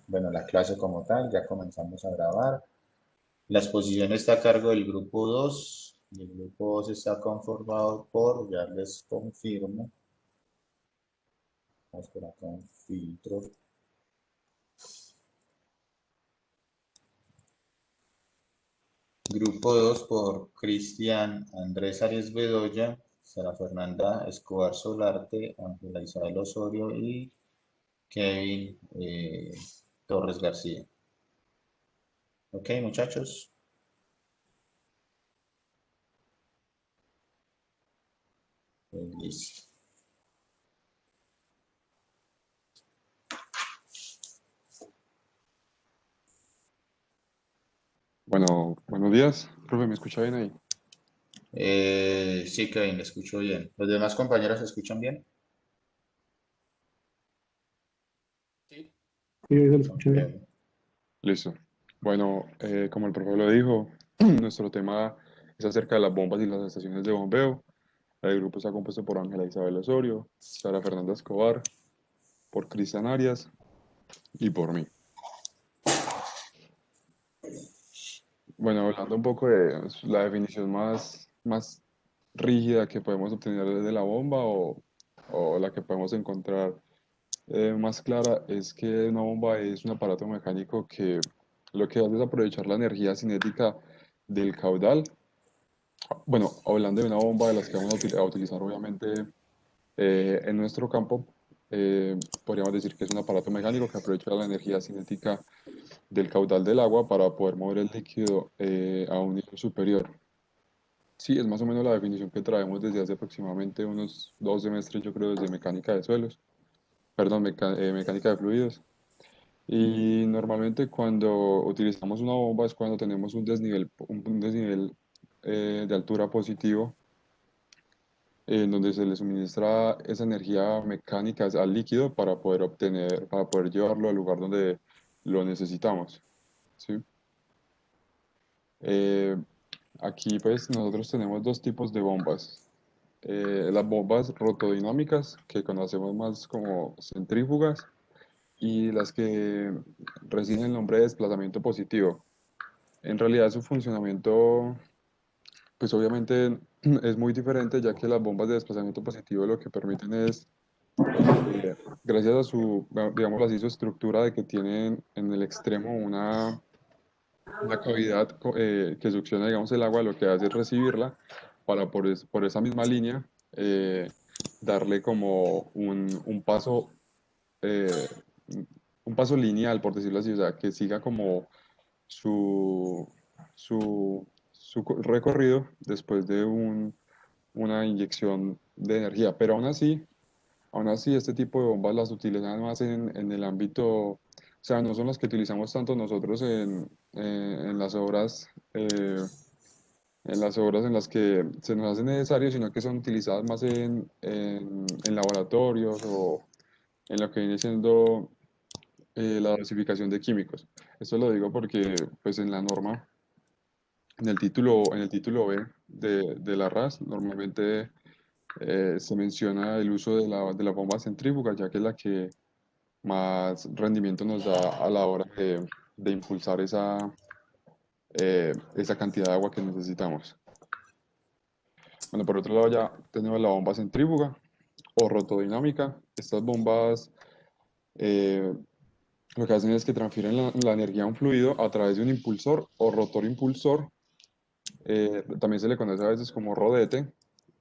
Bueno, la clase como tal, ya comenzamos a grabar. La exposición está a cargo del grupo 2. Y el grupo 2 está conformado por, ya les confirmo, vamos por acá un filtro. Grupo 2 por Cristian Andrés Arias Bedoya, Sara Fernanda Escobar Solarte, Ángela Isabel Osorio y Kevin Torres García. Ok, muchachos. Listo. Bueno, buenos días, profe, ¿me escucha bien ahí? Sí, Kevin, le escucho bien. ¿Los demás compañeros se escuchan bien? Sí, se lo escucho Ok. bien. Listo. Bueno, como el profe lo dijo, nuestro tema es acerca de las bombas y las estaciones de bombeo. El grupo está compuesto por Ángela Isabel Osorio, Sara Fernanda Escobar, por Cristian Arias y por mí. Bueno, hablando un poco de la definición más rígida que podemos obtener de la bomba o la que podemos encontrar más clara es que una bomba es un aparato mecánico que lo que hace es aprovechar la energía cinética del caudal. Bueno, hablando de una bomba de las que vamos a utilizar obviamente en nuestro campo, podríamos decir que es un aparato mecánico que aprovecha la energía cinética del caudal del agua para poder mover el líquido a un nivel superior. Sí, es más o menos la definición que traemos desde hace aproximadamente unos 2 semestres, yo creo, desde mecánica de suelos, perdón, mecánica de fluidos. Y normalmente cuando utilizamos una bomba es cuando tenemos un desnivel de altura positivo, en donde se le suministra esa energía mecánica al líquido para poder llevarlo al lugar donde lo necesitamos, ¿sí? Eh, Aquí pues nosotros tenemos dos tipos de bombas. Las bombas rotodinámicas, que conocemos más como centrífugas, y las que reciben el nombre de desplazamiento positivo. En realidad su funcionamiento, pues obviamente es muy diferente, ya que las bombas de desplazamiento positivo lo que permiten es, gracias a su, digamos así, su estructura de que tienen en el extremo una cavidad que succiona, digamos, el agua, lo que hace es recibirla para por esa misma línea darle como eh, un paso lineal, por decirlo así, o sea, que siga como su, su recorrido después de una inyección de energía. Pero aún así, este tipo de bombas las utilizan más en el ámbito, o sea, no son las que utilizamos tanto nosotros en en las obras en las que se nos hace necesario, sino que son utilizadas más en laboratorios o en lo que viene siendo la dosificación de químicos. Esto lo digo porque, pues, en la norma, en el título B de la RAS, normalmente se menciona el uso de la bomba centrífuga, ya que es la que más rendimiento nos da a la hora de impulsar esa cantidad de agua que necesitamos. Bueno, por otro lado ya tenemos la bomba centrífuga o rotodinámica. Estas bombas eh, lo que hacen es que transfieren la energía a un fluido a través de un impulsor o rotor impulsor. También se le conoce a veces como rodete.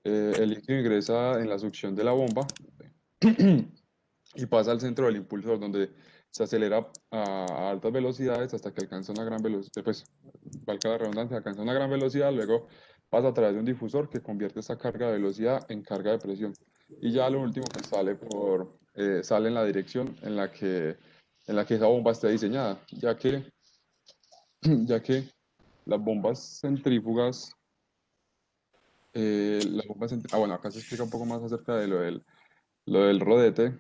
El líquido ingresa en la succión de la bomba y pasa al centro del impulsor, donde se acelera a altas velocidades hasta que alcanza una gran velocidad, pues, valga la redundancia, alcanza una gran velocidad, luego pasa a través de un difusor que convierte esta carga de velocidad en carga de presión. Y ya lo último que sale en la dirección en la que esa bomba esté diseñada, ya que las bombas centrífugas, bueno, acá se explica un poco más acerca de lo del rodete.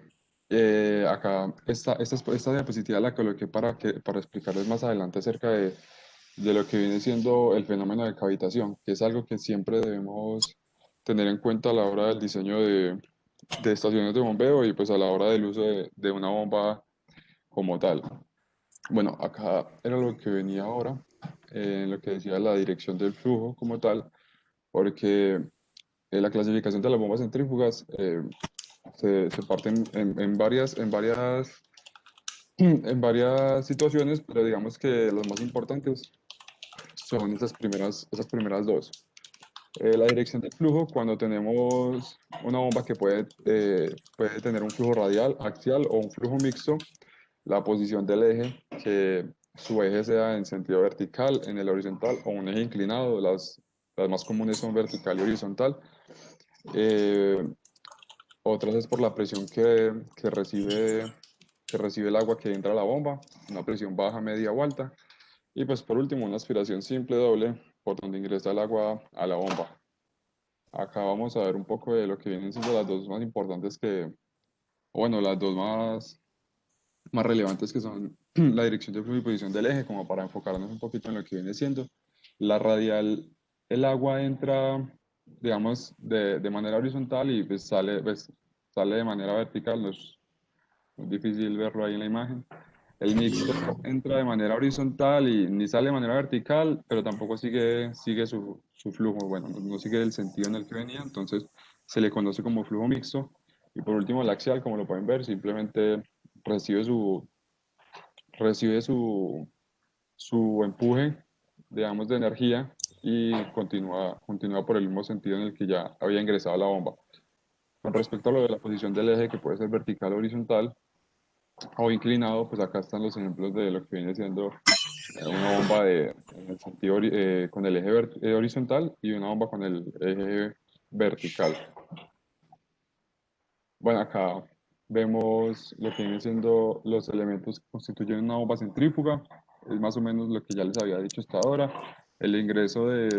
Acá, esta diapositiva la coloqué para explicarles más adelante acerca de lo que viene siendo el fenómeno de cavitación, que es algo que siempre debemos tener en cuenta a la hora del diseño de estaciones de bombeo y pues a la hora del uso de una bomba como tal. Bueno, acá era lo que venía ahora, lo que decía la dirección del flujo como tal, porque la clasificación de las bombas centrífugas se parten en varias situaciones, pero digamos que los más importantes son esas primeras dos. La dirección del flujo, cuando tenemos una bomba que puede tener un flujo radial, axial o un flujo mixto, la posición del eje, que su eje sea en sentido vertical, en el horizontal o un eje inclinado, las más comunes son vertical y horizontal. Eh, Otras es por la presión que recibe el agua que entra a la bomba, una presión baja, media o alta. Y pues por último, una aspiración simple doble por donde ingresa el agua a la bomba. Acá vamos a ver un poco de lo que vienen siendo las dos más importantes bueno, las dos más relevantes que son la dirección de flujo y posición del eje, como para enfocarnos un poquito en lo que viene siendo. La radial, el agua entra, digamos, de manera horizontal y pues, sale de manera vertical, no es difícil verlo ahí en la imagen. El mixto entra de manera horizontal y ni sale de manera vertical, pero tampoco sigue su flujo. Bueno, no sigue el sentido en el que venía, entonces se le conoce como flujo mixto. Y por último, el axial, como lo pueden ver, simplemente recibe su, recibe su empuje, digamos, de energía y continúa por el mismo sentido en el que ya había ingresado la bomba. Con respecto a lo de la posición del eje, que puede ser vertical o horizontal, o inclinado, pues acá están los ejemplos de lo que viene siendo una bomba en el sentido con el eje horizontal y una bomba con el eje vertical. Bueno, acá vemos lo que vienen siendo los elementos que constituyen una bomba centrífuga. Es más o menos lo que ya les había dicho hasta ahora. El ingreso del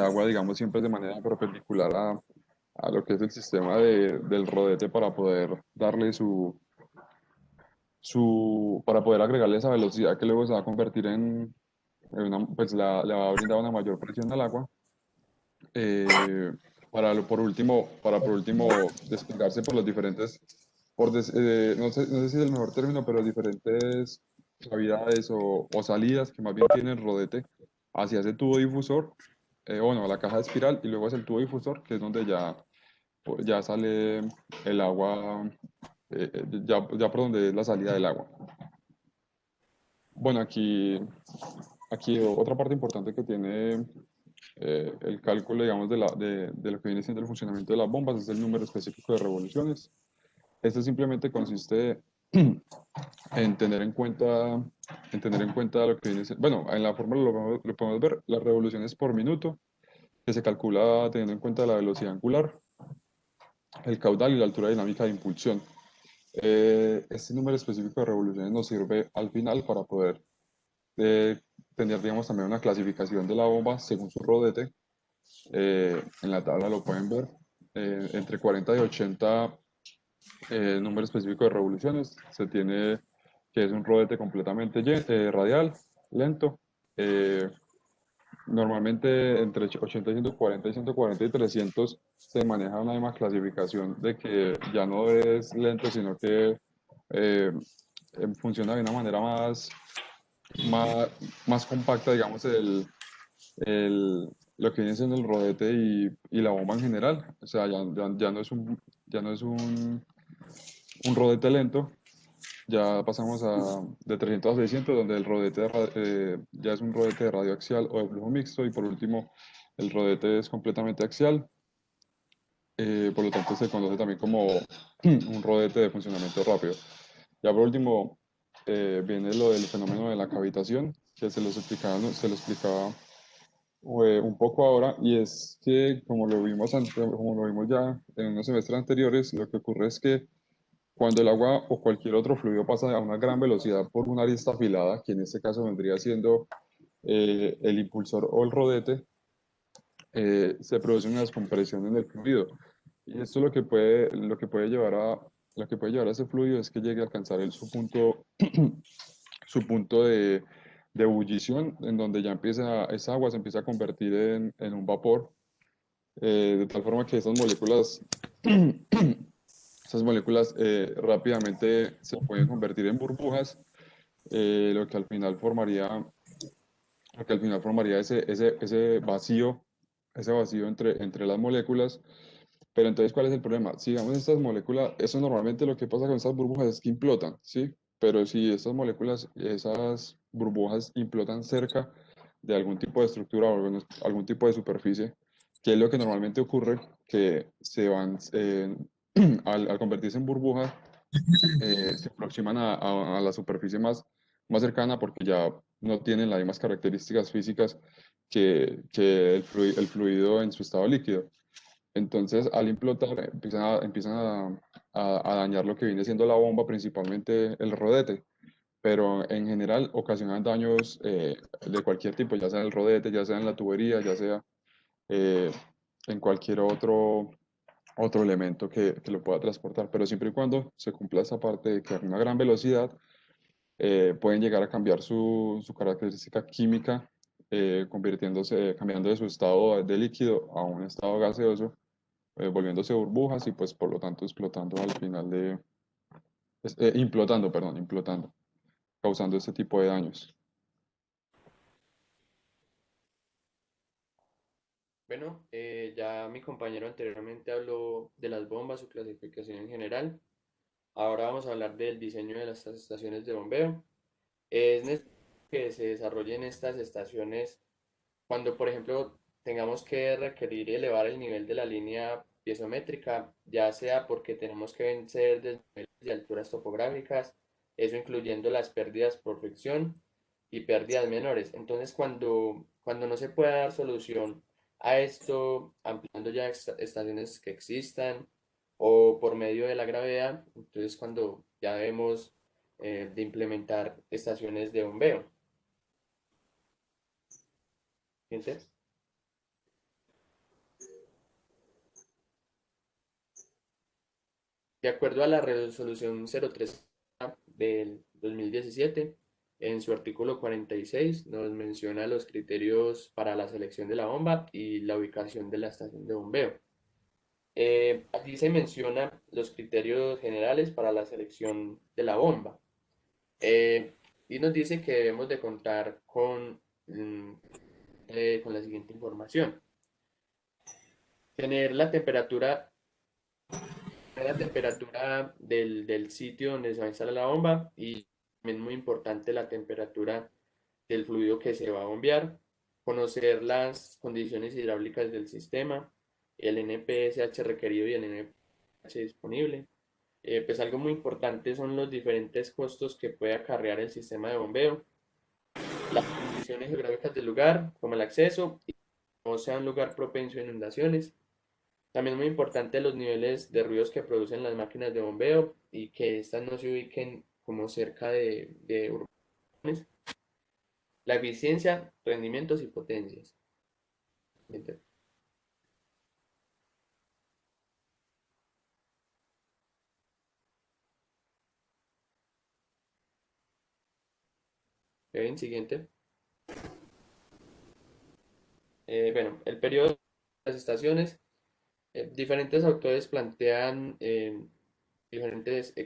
agua, digamos, siempre es de manera perpendicular a lo que es el sistema del rodete para poder darle para poder agregarle esa velocidad que luego se va a convertir pues le va a brindar una mayor presión al agua. eh, para por último despegarse por los diferentes, no sé si es el mejor término, pero diferentes cavidades o salidas que más bien tiene el rodete hacia ese tubo difusor, bueno, la caja de espiral y luego hacia el tubo difusor, que es donde ya sale el agua, ya por donde es la salida del agua. Bueno, aquí otra parte importante que tiene el cálculo, digamos, de lo que viene siendo el funcionamiento de las bombas es el número específico de revoluciones. Esto simplemente consiste en tener en cuenta lo que viene siendo, bueno, en la fórmula lo podemos ver, las revoluciones por minuto, que se calcula teniendo en cuenta la velocidad angular, el caudal y la altura dinámica de impulsión. Este número específico de revoluciones nos sirve al final para poder eh, tener, digamos, también una clasificación de la bomba según su rodete. En la tabla lo pueden ver. Entre 40 y 80 número específico de revoluciones. Se tiene que es un rodete completamente radial, lento. Eh, Normalmente entre 80 y 140 y 140 y 300 se maneja una misma clasificación de que ya no es lento, sino que eh, funciona de una manera más, más compacta, digamos, lo que viene siendo el rodete y la bomba en general. O sea, ya no es un rodete lento, ya pasamos de 300 a 600, donde el rodete ya es un rodete de radio axial o de flujo mixto, y por último, el rodete es completamente axial, por lo tanto se conoce también como un rodete de funcionamiento rápido. Ya por último, viene lo del fenómeno de la cavitación, que se lo explicaba un poco ahora, y es que como lo vimos ya en unos semestres anteriores, lo que ocurre es que cuando el agua o cualquier otro fluido pasa a una gran velocidad por una arista afilada, que en este caso vendría siendo el impulsor o el rodete, se produce una descompresión en el fluido. Y esto lo que puede llevar a ese fluido es que llegue a alcanzar su punto de ebullición, en donde esa agua se empieza a convertir en un vapor, de tal forma que esas moléculas Esas moléculas rápidamente se pueden convertir en burbujas, lo que al final formaría, lo que al final formaría ese vacío entre las moléculas. Pero entonces, ¿cuál es el problema? Si digamos estas moléculas, eso normalmente lo que pasa con estas burbujas es que implotan, ¿sí? Pero si estas moléculas, esas burbujas implotan cerca de algún tipo de estructura o algún tipo de superficie, ¿qué es lo que normalmente ocurre? Que se van, al convertirse en burbujas, se aproximan a la superficie más cercana porque ya no tienen las mismas características físicas que el fluido en su estado líquido. Entonces, al implotar, empiezan a dañar lo que viene siendo la bomba, principalmente el rodete, pero en general ocasionan daños de cualquier tipo, ya sea en el rodete, ya sea en la tubería, ya sea eh, en cualquier otro elemento que lo pueda transportar, pero siempre y cuando se cumpla esa parte de que a una gran velocidad pueden llegar a cambiar su característica química, cambiando de su estado de líquido a un estado gaseoso, volviéndose burbujas y pues por lo tanto explotando al final implotando, perdón, implotando, causando este tipo de daños. Bueno, ya mi compañero anteriormente habló de las bombas, su clasificación en general. Ahora vamos a hablar del diseño de las estaciones de bombeo. Es necesario que se desarrollen estas estaciones cuando, por ejemplo, tengamos que requerir elevar el nivel de la línea piezométrica, ya sea porque tenemos que vencer desniveles de alturas topográficas, eso incluyendo las pérdidas por fricción y pérdidas menores. Entonces, cuando no se pueda dar solución a esto, ampliando ya estaciones que existan o por medio de la gravedad, entonces cuando ya debemos de implementar estaciones de bombeo. ¿Gente? De acuerdo a la resolución 03 del 2017, en su artículo 46 nos menciona los criterios para la selección de la bomba y la ubicación de la estación de bombeo. Aquí se mencionan los criterios generales para la selección de la bomba. Eh, y nos dice que debemos de contar con la siguiente información. Tener la temperatura del sitio donde se va a instalar la bomba y también muy importante la temperatura del fluido que se va a bombear, conocer las condiciones hidráulicas del sistema, el NPSH requerido y el NPSH disponible. Pues algo muy importante son los diferentes costos que puede acarrear el sistema de bombeo, las condiciones geográficas del lugar, como el acceso, y no sea un lugar propenso a inundaciones. También muy importante los niveles de ruidos que producen las máquinas de bombeo y que éstas no se ubiquen como cerca de urbanes. La eficiencia, rendimientos y potencias. Bien, siguiente. Bueno, el periodo de las estaciones. Diferentes autores plantean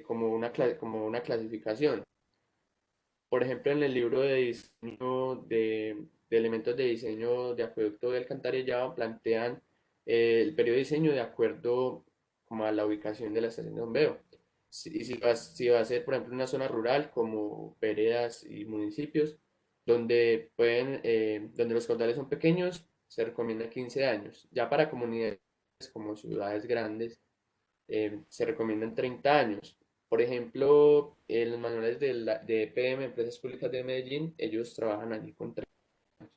como una clasificación. Por ejemplo, en el libro de diseño de elementos de diseño de acueducto de alcantarillado plantean el periodo de diseño de acuerdo como a la ubicación de la estación de bombeo. Si va a ser, por ejemplo, una zona rural como veredas y municipios, donde los caudales son pequeños, se recomienda 15 años. Ya para comunidades como ciudades grandes, se recomiendan 30 años. Por ejemplo, en los manuales de EPM, Empresas Públicas de Medellín, ellos trabajan allí con 30 años.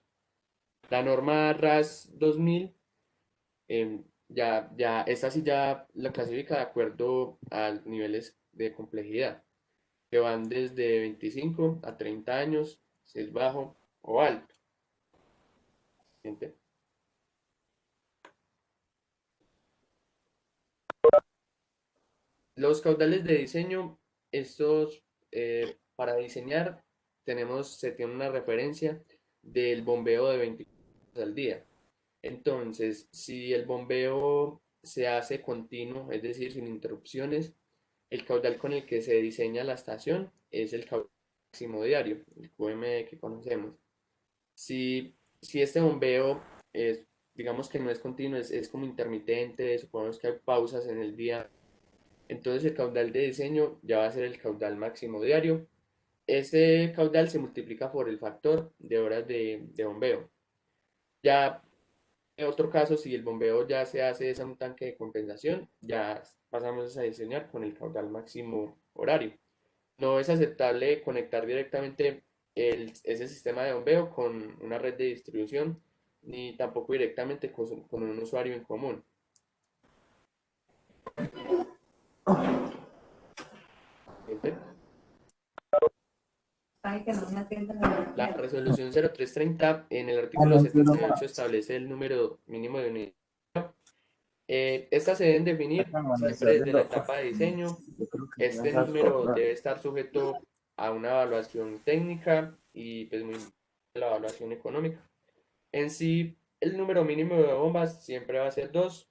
La norma RAS 2000, esta sí ya la clasifica de acuerdo a niveles de complejidad, que van desde 25 a 30 años, si es bajo o alto. ¿Gente? Los caudales de diseño, estos para diseñar se tiene una referencia del bombeo de 24 horas al día. Entonces, si el bombeo se hace continuo, es decir, sin interrupciones, El caudal con el que se diseña la estación es el caudal máximo diario, el QM que conocemos. Si este bombeo es, digamos que no es continuo, es como intermitente, supongamos que hay pausas en el día, entonces el caudal de diseño ya va a ser el caudal máximo diario. Ese caudal se multiplica por el factor de horas de bombeo. Ya en otro caso, si el bombeo ya se hace es a un tanque de compensación, ya pasamos a diseñar con el caudal máximo horario. No es aceptable conectar directamente ese sistema de bombeo con una red de distribución, ni tampoco directamente con un usuario en común. ¿Siguiente? La resolución 0330 en el artículo 78 establece el número mínimo de unidades. Estas se deben definir siempre desde la etapa de diseño. Este número debe estar sujeto a una evaluación técnica y pues muy la evaluación económica. En sí, el número mínimo de bombas siempre va a ser 2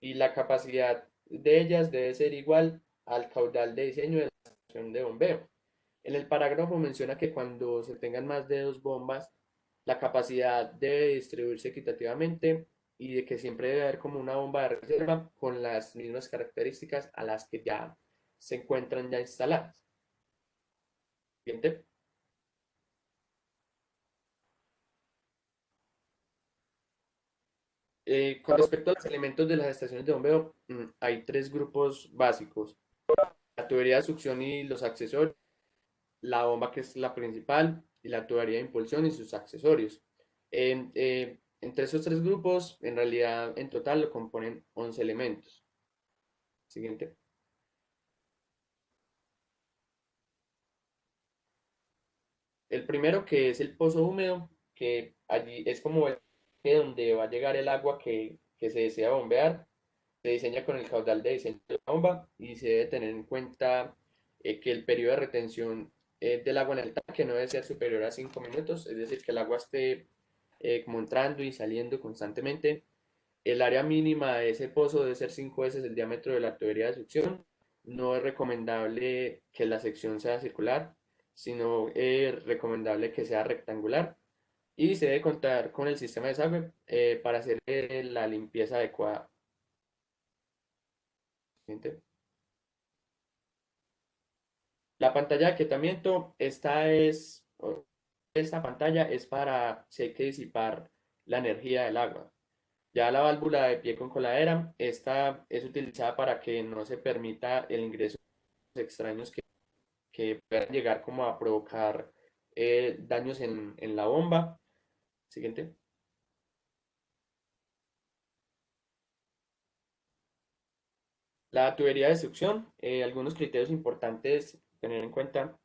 y la capacidad de ellas debe ser igual al caudal de diseño de la estación de bombeo. En el parágrafo menciona que cuando se tengan más de 2 bombas, la capacidad debe distribuirse equitativamente y de que siempre debe haber como una bomba de reserva con las mismas características a las que ya se encuentran ya instaladas. Siguiente. Con respecto a los elementos de las estaciones de bombeo, hay 3 grupos básicos. La tubería de succión y los accesorios, la bomba que es la principal y la tubería de impulsión y sus accesorios. Entre esos 3 grupos, en realidad en total lo componen 11 elementos. Siguiente. El primero que es el pozo húmedo, que allí es como donde va a llegar el agua que se desea bombear. Se diseña con el caudal de diseño de la bomba y se debe tener en cuenta que el periodo de retención del agua en el tanque no debe ser superior a 5 minutos, es decir, que el agua esté como entrando y saliendo constantemente. El área mínima de ese pozo debe ser 5 veces el diámetro de la tubería de succión. No es recomendable que la sección sea circular, sino recomendable que sea rectangular. Y se debe contar con el sistema de desagüe para hacer la limpieza adecuada. Siguiente. La pantalla de aquietamiento, esta pantalla es para si hay que disipar la energía del agua. Ya la válvula de pie con coladera, esta es utilizada para que no se permita el ingreso de extraños que puedan llegar como a provocar daños en la bomba. Siguiente. La tubería de succión, algunos criterios importantes a tener en cuenta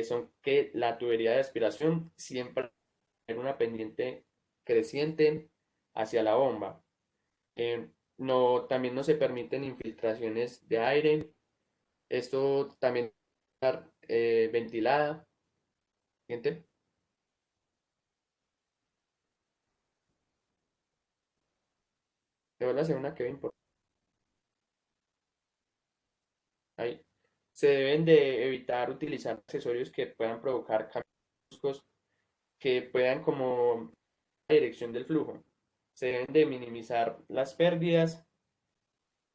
son que la tubería de aspiración siempre tener una pendiente creciente hacia la bomba. No, también no se permiten infiltraciones de aire. Esto también debe estar ventilada. Siguiente. Te vuelvo a hacer una que importante. Ahí. Se deben de evitar utilizar accesorios que puedan provocar cambios bruscos, que puedan como la dirección del flujo. Se deben de minimizar las pérdidas.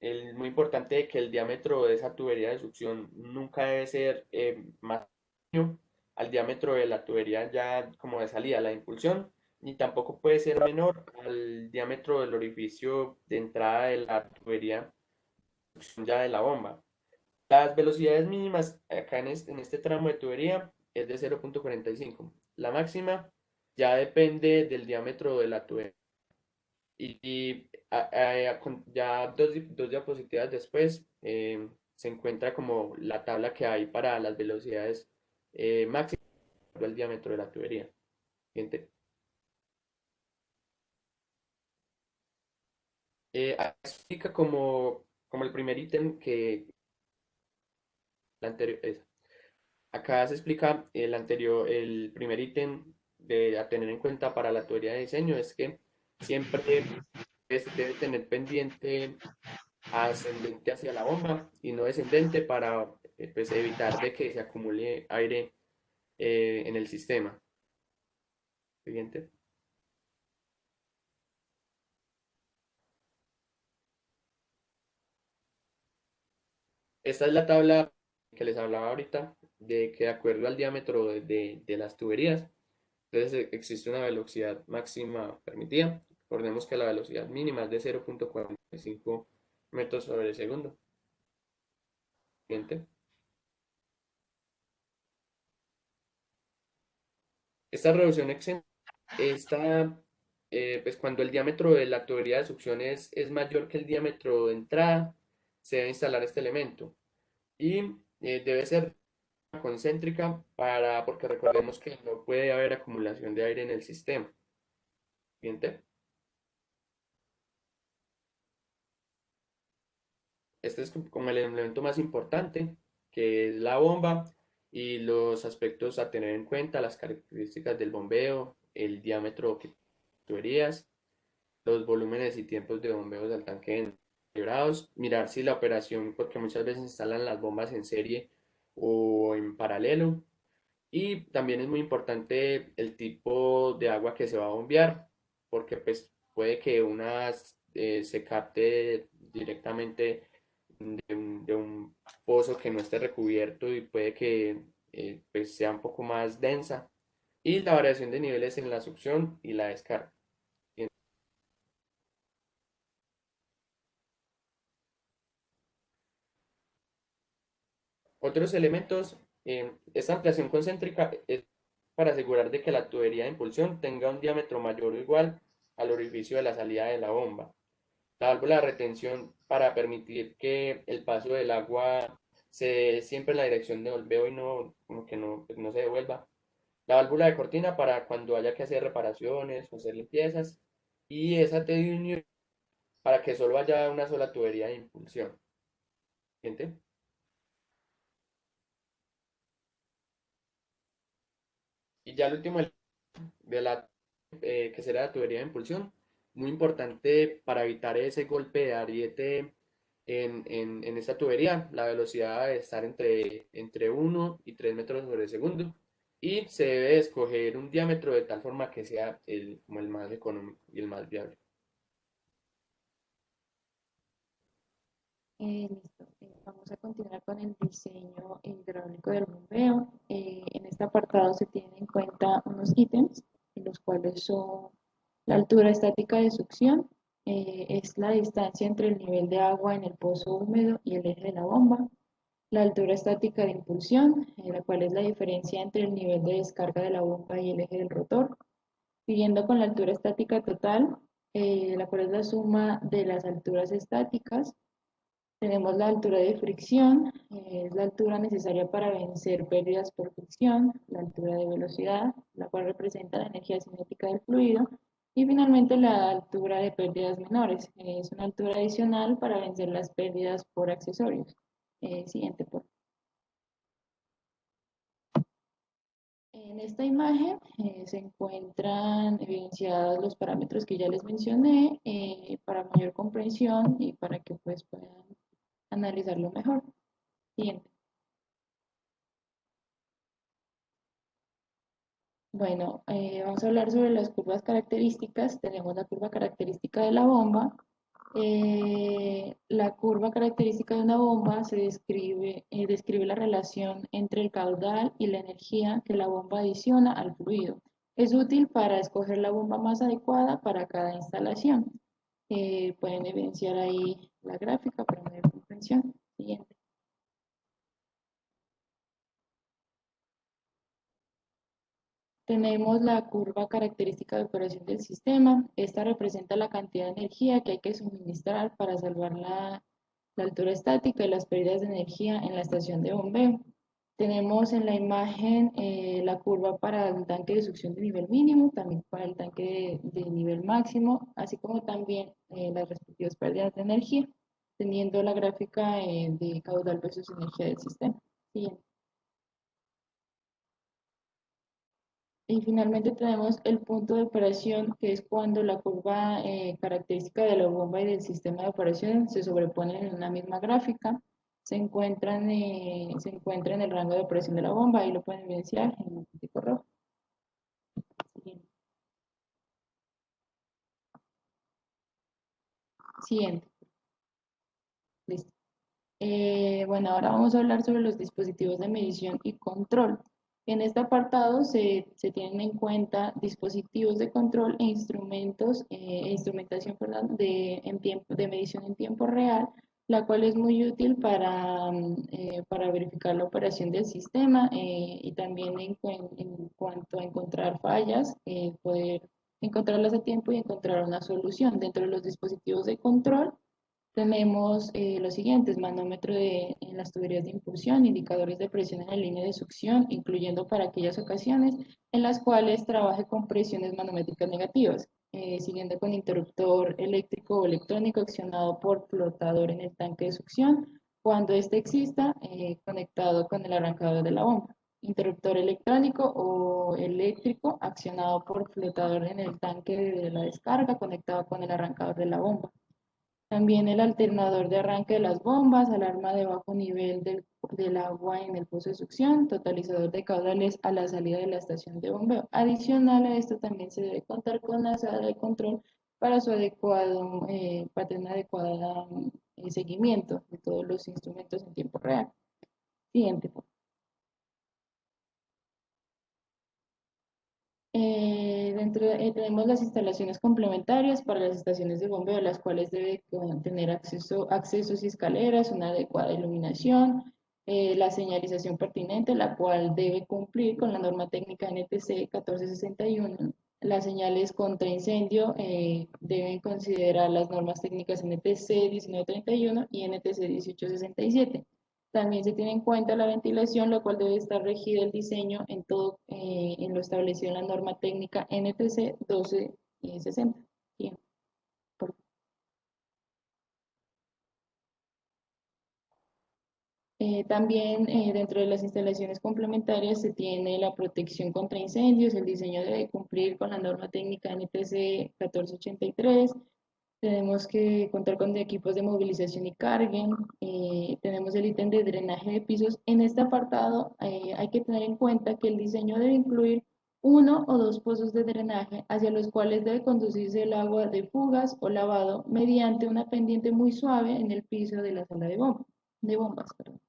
Muy importante que el diámetro de esa tubería de succión nunca debe ser más pequeño al diámetro de la tubería ya como de salida, la impulsión, ni tampoco puede ser menor al diámetro del orificio de entrada de la tubería de succión ya de la bomba. Las velocidades mínimas acá en este tramo de tubería es de 0,45. La máxima ya depende del diámetro de la tubería. Ya dos diapositivas después se encuentra como la tabla que hay para las velocidades máximas del diámetro de la tubería. Siguiente. Explica como el primer ítem que la anterior es. Acá se explica el primer ítem a tener en cuenta para la teoría de diseño es que siempre debe tener pendiente ascendente hacia la bomba y no descendente para pues, evitar de que se acumule aire en el sistema. Siguiente. Esta es la tabla que les hablaba ahorita, de que de acuerdo al diámetro de las tuberías, entonces existe una velocidad máxima permitida. Recordemos que la velocidad mínima es de 0,45 metros sobre segundo. Siguiente. Esta reducción excéntrica está, pues cuando el diámetro de la tubería de succión es mayor que el diámetro de entrada, se debe instalar este elemento. Y debe ser concéntrica porque recordemos que no puede haber acumulación de aire en el sistema. Siguiente. Este es como el elemento más importante, que es la bomba y los aspectos a tener en cuenta, las características del bombeo, el diámetro que tuberías, los volúmenes y tiempos de bombeo del tanque calibrados, mirar si la operación, porque muchas veces instalan las bombas en serie o en paralelo, y también es muy importante el tipo de agua que se va a bombear, porque pues puede que una se capte directamente de un pozo que no esté recubierto y puede que pues sea un poco más densa. Y la variación de niveles en la succión y la descarga. Otros elementos, esta ampliación concéntrica es para asegurar de que la tubería de impulsión tenga un diámetro mayor o igual al orificio de la salida de la bomba. La válvula de retención para permitir que el paso del agua se dé siempre en la dirección de volveo y no, como que no, pues no se devuelva. La válvula de cortina para cuando haya que hacer reparaciones o hacer limpiezas. Y esa T de unión para que solo haya una sola tubería de impulsión. ¿Gente? Y ya el último de la que será la tubería de impulsión, muy importante para evitar ese golpe de ariete en esta tubería, la velocidad debe estar entre 1 y 3 metros sobre segundo y se debe escoger un diámetro de tal forma que sea como el más económico y el más viable. Listo. Vamos a continuar con el diseño hidráulico del bombeo. En este apartado se tienen en cuenta unos ítems, los cuales son la altura estática de succión, es la distancia entre el nivel de agua en el pozo húmedo y el eje de la bomba, la altura estática de impulsión, la cual es la diferencia entre el nivel de descarga de la bomba y el eje del rotor, siguiendo con la altura estática total, la cual es la suma de las alturas estáticas. Tenemos la altura de fricción, es la altura necesaria para vencer pérdidas por fricción, la altura de velocidad, la cual representa la energía cinética del fluido, y finalmente la altura de pérdidas menores, es una altura adicional para vencer las pérdidas por accesorios. Siguiente, por favor. En esta imagen se encuentran evidenciados los parámetros que ya les mencioné para mayor comprensión y para que pues puedan analizarlo mejor. Siguiente. Bueno, vamos a hablar sobre las curvas características. Tenemos la curva característica de la bomba. La curva característica de una bomba describe la relación entre el caudal y la energía que la bomba adiciona al fluido. Es útil para escoger la bomba más adecuada para cada instalación. Pueden evidenciar ahí la gráfica para mayor comprensión. Siguiente. Tenemos la curva característica de operación del sistema. Esta representa la cantidad de energía que hay que suministrar para salvar la altura estática y las pérdidas de energía en la estación de bombeo. Tenemos en la imagen la curva para el tanque de succión de nivel mínimo, también para el tanque de nivel máximo, así como también las respectivas pérdidas de energía, teniendo la gráfica de caudal versus energía del sistema. Siguiente. Y finalmente tenemos el punto de operación, que es cuando la curva característica de la bomba y del sistema de operación se sobreponen en una misma gráfica. Se encuentra en el rango de operación de la bomba, ahí lo pueden evidenciar en el puntico rojo. Siguiente. Listo. Bueno, ahora vamos a hablar sobre los dispositivos de medición y control. En este apartado se tienen en cuenta dispositivos de control e instrumentos, instrumentación, perdón, de medición en tiempo real, la cual es muy útil para verificar la operación del sistema y también en cuanto a encontrar fallas, poder encontrarlas a tiempo y encontrar una solución. Dentro de los dispositivos de control tenemos los siguientes: manómetro en las tuberías de impulsión, indicadores de presión en la línea de succión, incluyendo para aquellas ocasiones en las cuales trabaje con presiones manométricas negativas, siguiendo con interruptor eléctrico o electrónico accionado por flotador en el tanque de succión, cuando éste exista, conectado con el arrancador de la bomba. Interruptor electrónico o eléctrico accionado por flotador en el tanque de la descarga, conectado con el arrancador de la bomba. También el alternador de arranque de las bombas, alarma de bajo nivel del agua en el pozo de succión, totalizador de caudales a la salida de la estación de bombeo. Adicional a esto, también se debe contar con la sala de control para su adecuado, para un adecuado seguimiento de todos los instrumentos en tiempo real. Siguiente. Tenemos las instalaciones complementarias para las estaciones de bombeo, las cuales debe tener accesos y escaleras, una adecuada iluminación, la señalización pertinente, la cual debe cumplir con la norma técnica NTC 1461. Las señales contra incendio deben considerar las normas técnicas NTC 1931 y NTC 1867. También se tiene en cuenta la ventilación, la cual debe estar regida el diseño en todo, en lo establecido en la norma técnica NTC 1260. Bien, por- también dentro de las instalaciones complementarias se tiene la protección contra incendios. El diseño debe cumplir con la norma técnica NTC 1483. Tenemos que contar con equipos de movilización y carguen. Tenemos el ítem de drenaje de pisos. En este apartado hay que tener en cuenta que el diseño debe incluir uno o dos pozos de drenaje hacia los cuales debe conducirse el agua de fugas o lavado mediante una pendiente muy suave en el piso de la sala de bombas. Perdón.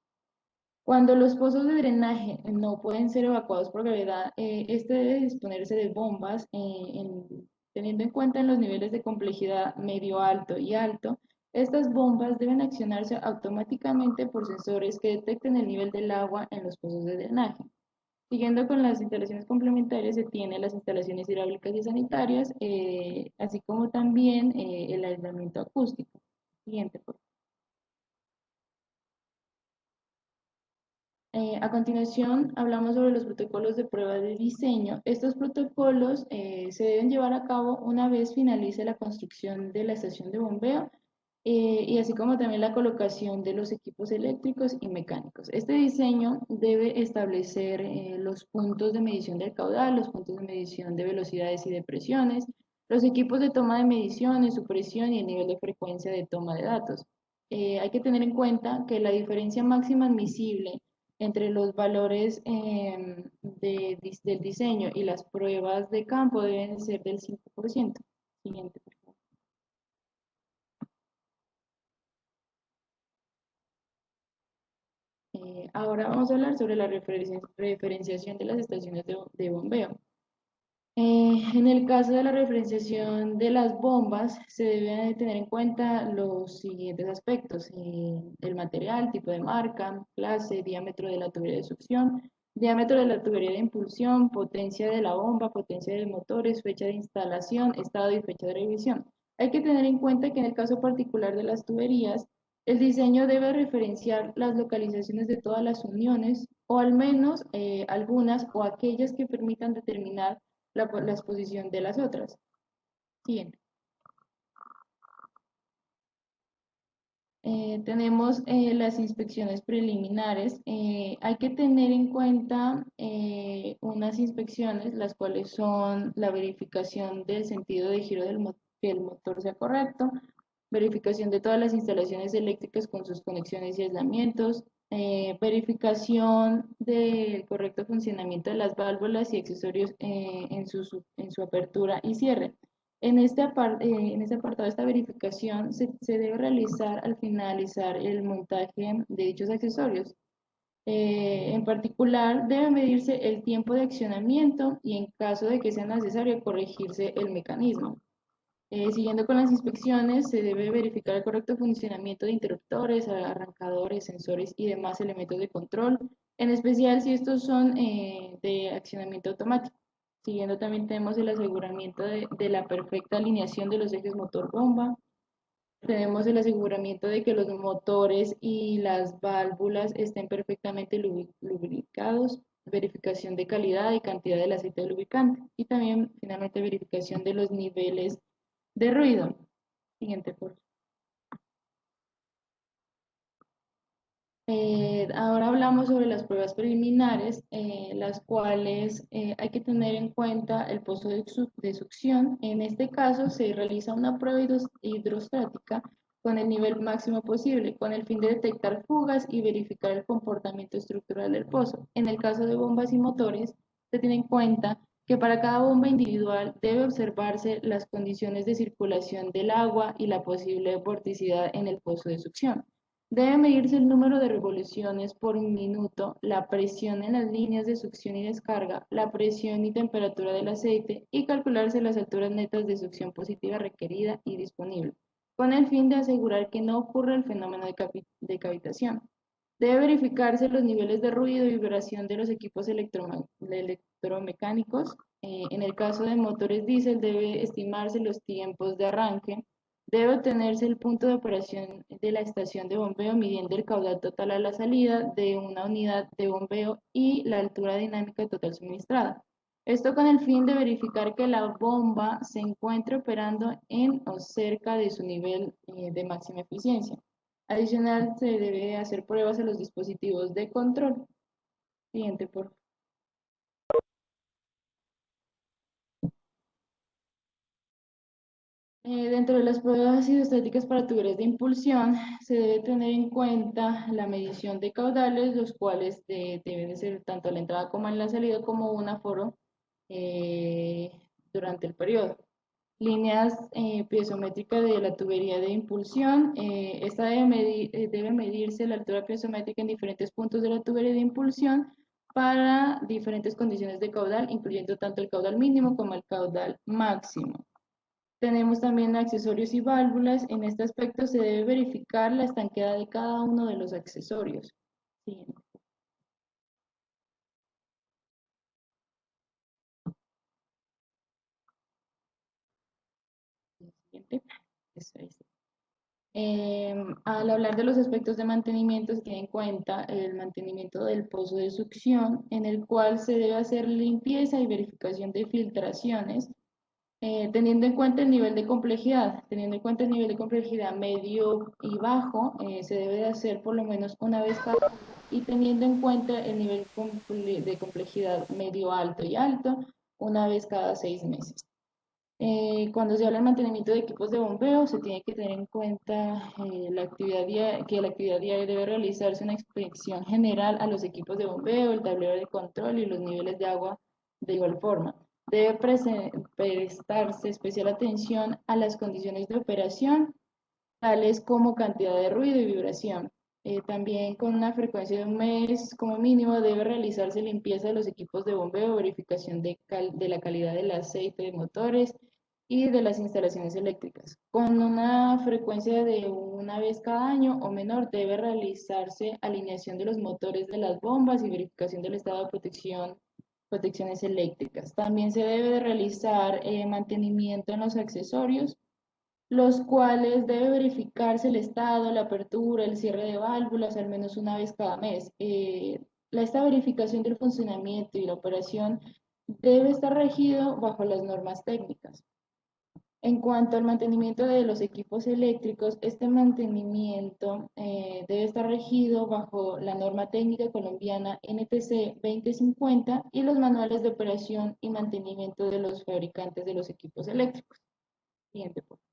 Cuando los pozos de drenaje no pueden ser evacuados por gravedad, este debe disponerse de bombas, teniendo en cuenta en los niveles de complejidad medio, alto y alto. Estas bombas deben accionarse automáticamente por sensores que detecten el nivel del agua en los pozos de drenaje. Siguiendo con las instalaciones complementarias, se tienen las instalaciones hidráulicas y sanitarias, así como también el aislamiento acústico. Siguiente, por favor. A continuación, hablamos sobre los protocolos de prueba de diseño. Estos protocolos se deben llevar a cabo una vez finalice la construcción de la estación de bombeo y así como también la colocación de los equipos eléctricos y mecánicos. Este diseño debe establecer los puntos de medición del caudal, los puntos de medición de velocidades y de presiones, los equipos de toma de mediciones, su presión y el nivel de frecuencia de toma de datos. Hay que tener en cuenta que la diferencia máxima admisible entre los valores del diseño y las pruebas de campo deben ser del 5%. Siguiente, por favor. Ahora vamos a hablar sobre la referenciación de las estaciones de bombeo. En el caso de la referenciación de las bombas, se deben tener en cuenta los siguientes aspectos: el material, tipo de marca, clase, diámetro de la tubería de succión, diámetro de la tubería de impulsión, potencia de la bomba, potencia de motores, fecha de instalación, estado y fecha de revisión. Hay que tener en cuenta que en el caso particular de las tuberías, el diseño debe referenciar las localizaciones de todas las uniones, o al menos algunas o aquellas que permitan determinar la exposición de las otras. Siguiente. Tenemos las inspecciones preliminares. Hay que tener en cuenta unas inspecciones, las cuales son la verificación del sentido de giro que el motor sea correcto, verificación de todas las instalaciones eléctricas con sus conexiones y aislamientos, verificación del correcto funcionamiento de las válvulas y accesorios en su apertura y cierre. En este apartado, esta verificación se debe realizar al finalizar el montaje de dichos accesorios. En particular, debe medirse el tiempo de accionamiento y en caso de que sea necesario corregirse el mecanismo. Siguiendo con las inspecciones, se debe verificar el correcto funcionamiento de interruptores, arrancadores, sensores y demás elementos de control, en especial si estos son de accionamiento automático. Siguiendo también tenemos el aseguramiento de la perfecta alineación de los ejes motor-bomba. Tenemos el aseguramiento de que los motores y las válvulas estén perfectamente lubricados, verificación de calidad y cantidad del aceite de lubricante y también finalmente verificación de los niveles de ruido. Siguiente, por favor. Ahora hablamos sobre las pruebas preliminares, las cuales hay que tener en cuenta el pozo de succión. En este caso se realiza una prueba hidrostática con el nivel máximo posible, con el fin de detectar fugas y verificar el comportamiento estructural del pozo. En el caso de bombas y motores, se tiene en cuenta que para cada bomba individual debe observarse las condiciones de circulación del agua y la posible vorticidad en el pozo de succión. Debe medirse el número de revoluciones por minuto, la presión en las líneas de succión y descarga, la presión y temperatura del aceite y calcularse las alturas netas de succión positiva requerida y disponible, con el fin de asegurar que no ocurra el fenómeno de cavitación. Debe verificarse los niveles de ruido y vibración de los equipos electromecánicos. En el caso de motores diésel debe estimarse los tiempos de arranque. Debe obtenerse el punto de operación de la estación de bombeo midiendo el caudal total a la salida de una unidad de bombeo y la altura dinámica total suministrada. Esto con el fin de verificar que la bomba se encuentre operando en o cerca de su nivel de máxima eficiencia. Adicional, se debe hacer pruebas a los dispositivos de control. Siguiente, por favor. Dentro de las pruebas hidrostáticas para tuberías de impulsión, se debe tener en cuenta la medición de caudales, los cuales deben de ser tanto a la entrada como en la salida, como un aforo durante el periodo. Líneas piezométricas de la tubería de impulsión. Esta debe medirse la altura piezométrica en diferentes puntos de la tubería de impulsión para diferentes condiciones de caudal, incluyendo tanto el caudal mínimo como el caudal máximo. Tenemos también accesorios y válvulas. En este aspecto se debe verificar la estanqueidad de cada uno de los accesorios. Siguiente. Siguiente. Eso es. Al hablar de los aspectos de mantenimiento, se tiene en cuenta el mantenimiento del pozo de succión, en el cual se debe hacer limpieza y verificación de filtraciones, teniendo en cuenta el nivel de complejidad. Teniendo en cuenta el nivel de complejidad medio y bajo, se debe de hacer por lo menos una vez cada año, y teniendo en cuenta el nivel de complejidad medio alto y alto, una vez cada 6 meses. Cuando se habla de mantenimiento de equipos de bombeo, se tiene que tener en cuenta que la actividad diaria debe realizarse una inspección general a los equipos de bombeo, el tablero de control y los niveles de agua de igual forma. Debe prestarse especial atención a las condiciones de operación, tales como cantidad de ruido y vibración. También con una frecuencia de un mes como mínimo debe realizarse limpieza de los equipos de bombeo, verificación de la calidad del aceite de motores y de las instalaciones eléctricas. Con una frecuencia de una vez cada año o menor debe realizarse alineación de los motores de las bombas y verificación del estado de protecciones eléctricas. También se debe de realizar mantenimiento en los accesorios, los cuales debe verificarse el estado, la apertura, el cierre de válvulas al menos una vez cada mes. Esta verificación del funcionamiento y la operación debe estar regido bajo las normas técnicas. En cuanto al mantenimiento de los equipos eléctricos, este mantenimiento debe estar regido bajo la norma técnica colombiana NTC 2050 y los manuales de operación y mantenimiento de los fabricantes de los equipos eléctricos. Siguiente, por favor.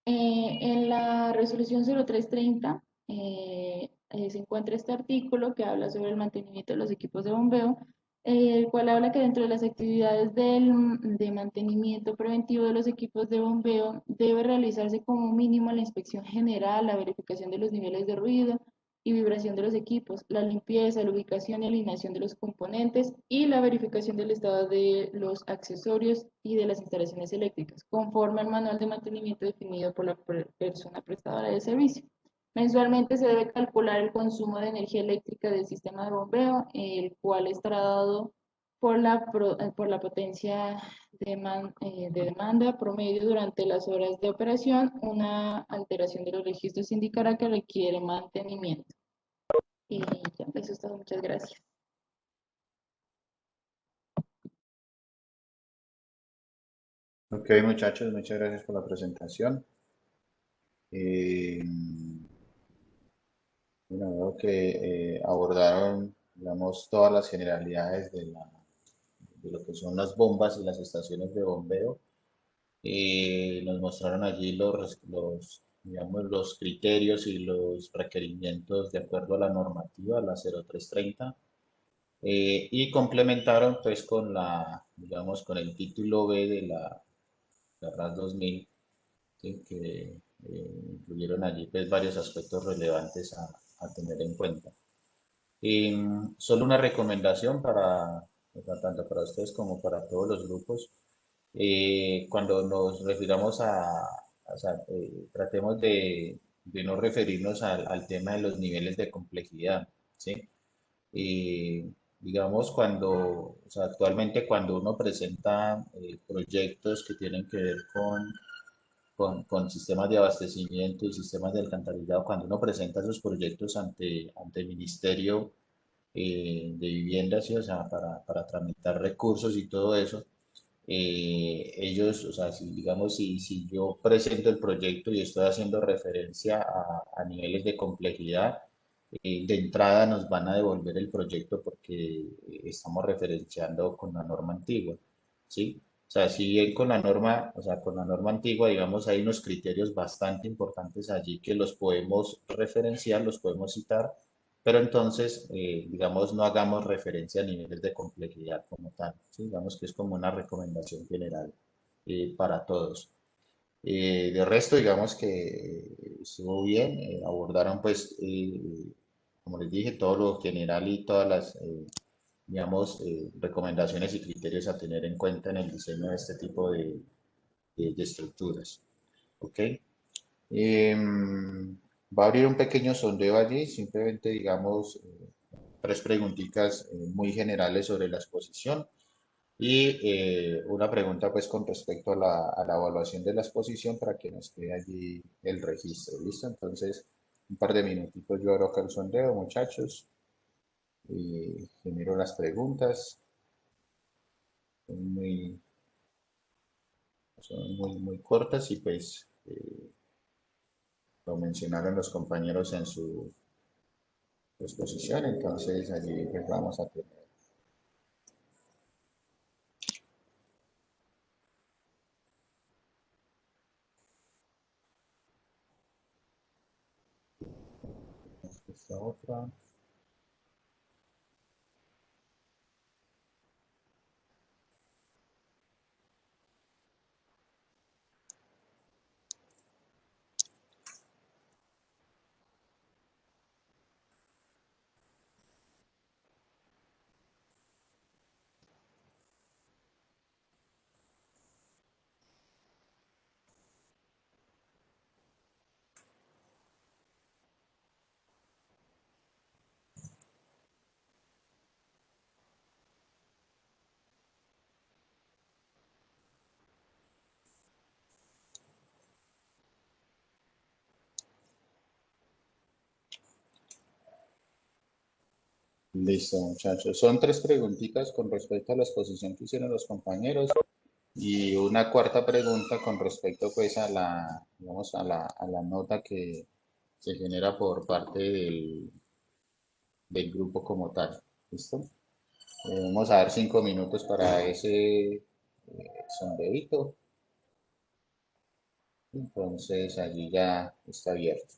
En la resolución 0330 se encuentra este artículo que habla sobre el mantenimiento de los equipos de bombeo, el cual habla que dentro de las actividades de mantenimiento preventivo de los equipos de bombeo debe realizarse como mínimo la inspección general, la verificación de los niveles de ruido y vibración de los equipos, la limpieza, la ubicación y alineación de los componentes y la verificación del estado de los accesorios y de las instalaciones eléctricas, conforme al manual de mantenimiento definido por la persona prestadora de servicio. Mensualmente se debe calcular el consumo de energía eléctrica del sistema de bombeo, el cual estará dado por la potencia de demanda promedio durante las horas de operación. Una alteración de los registros indicará que requiere mantenimiento. Y ya, eso es todo. Muchas gracias. Ok, muchachos, muchas gracias por la presentación. Eh, bueno, veo que abordaron, digamos, todas las generalidades de lo que son las bombas y las estaciones de bombeo. Nos mostraron allí digamos, los criterios y los requerimientos de acuerdo a la normativa, la 0330, y complementaron pues con digamos, con el título B de la RAS 2000, ¿sí? Que incluyeron allí pues varios aspectos relevantes a tener en cuenta. Solo una recomendación tanto para ustedes como para todos los grupos. Cuando nos refiramos o sea, tratemos de no referirnos al tema de los niveles de complejidad, ¿sí? Digamos, o sea, actualmente cuando uno presenta proyectos que tienen que ver con sistemas de abastecimiento y sistemas de alcantarillado, cuando uno presenta esos proyectos ante el Ministerio de Vivienda, ¿sí? O sea, para tramitar recursos y todo eso, ellos, o sea, digamos, si yo presento el proyecto y estoy haciendo referencia a niveles de complejidad, de entrada nos van a devolver el proyecto porque estamos referenciando con la norma antigua, ¿sí? O sea, si bien con la norma, o sea, con la norma antigua, digamos, hay unos criterios bastante importantes allí que los podemos referenciar, los podemos citar, pero entonces, digamos, no hagamos referencia a niveles de complejidad como tal, ¿sí? Digamos que es como una recomendación general para todos. De resto, digamos que estuvo bien, abordaron pues, como les dije, todo lo general y todas las, digamos, recomendaciones y criterios a tener en cuenta en el diseño de este tipo de estructuras. ¿Ok? Va a abrir un pequeño sondeo allí, simplemente, digamos, tres preguntitas muy generales sobre la exposición. Y una pregunta pues con respecto a la evaluación de la exposición para que nos quede allí el registro, ¿listo? Entonces, un par de minutitos yo abro acá el sondeo, muchachos, y genero las preguntas. Son muy cortas y pues lo mencionaron los compañeros en su exposición, entonces allí pues vamos a tener. Esta otra. Listo, muchachos. Son tres preguntitas con respecto a la exposición que hicieron los compañeros y una cuarta pregunta con respecto pues a la, digamos, a la nota que se genera por parte del grupo como tal. ¿Listo? Vamos a dar 5 minutos para ese sondeíto. Entonces allí ya está abierto.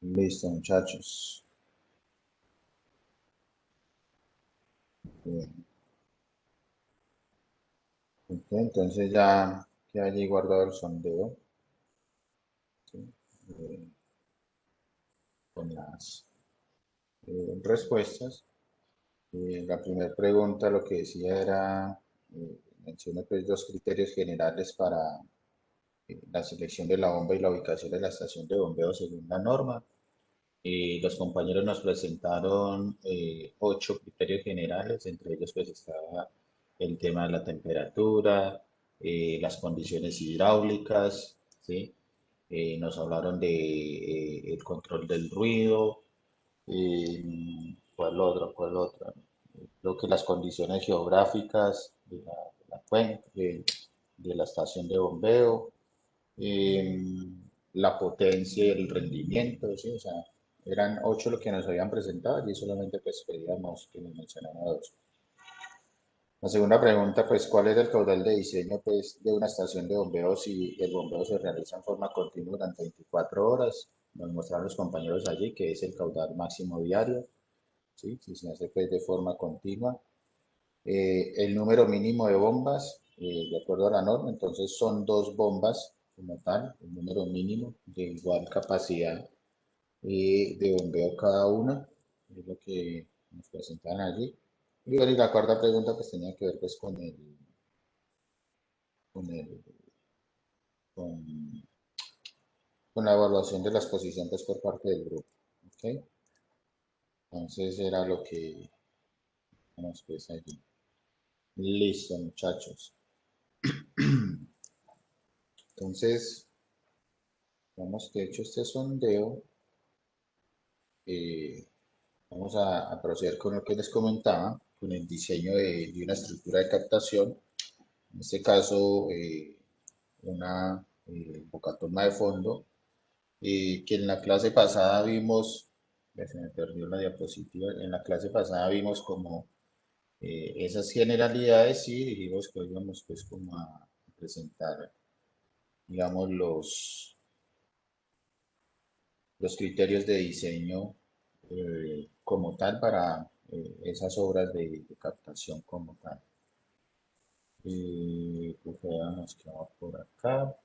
Listo, muchachos. Bien. Ok, entonces ya queda allí guardado el sondeo, ¿sí? Eh, con las respuestas. La primera pregunta lo que decía era, menciona pues dos criterios generales para la selección de la bomba y la ubicación de la estación de bombeo según la norma. Los compañeros nos presentaron 8 criterios generales, entre ellos pues estaba el tema de la temperatura, las condiciones hidráulicas, ¿sí? Nos hablaron de el control del ruido, ¿cuál otro? ¿Cuál otra? Creo que las condiciones geográficas de la cuenca, de la estación de bombeo, eh, la potencia y el rendimiento, ¿sí? O sea, eran 8 lo que nos habían presentado y solamente pues pedíamos que nos mencionaran dos. La segunda pregunta, pues, ¿cuál es el caudal de diseño pues, de una estación de bombeo si el bombeo se realiza en forma continua durante 24 horas? Nos mostraron los compañeros allí que es el caudal máximo diario, ¿sí? Si se hace pues, de forma continua. El número mínimo de bombas, de acuerdo a la norma, entonces son 2 bombas como tal, el número mínimo de igual capacidad de bombeo cada una, es lo que nos presentan allí. Y bueno, y la cuarta pregunta pues tenía que ver pues con, el, con, con la evaluación de las posiciones pues, por parte del grupo. ¿Ok? Entonces era lo que nos pues allí. Listo, muchachos. Entonces, vamos que hecho este sondeo, eh, vamos a proceder con lo que les comentaba, con el diseño de una estructura de captación. En este caso, una bocatoma de fondo, que en la clase pasada vimos, ya se me perdió la diapositiva, en la clase pasada vimos como esas generalidades y dijimos que hoy íbamos pues como a presentar, digamos, los criterios de diseño como tal para esas obras de captación como tal. Pues veamos qué va por acá.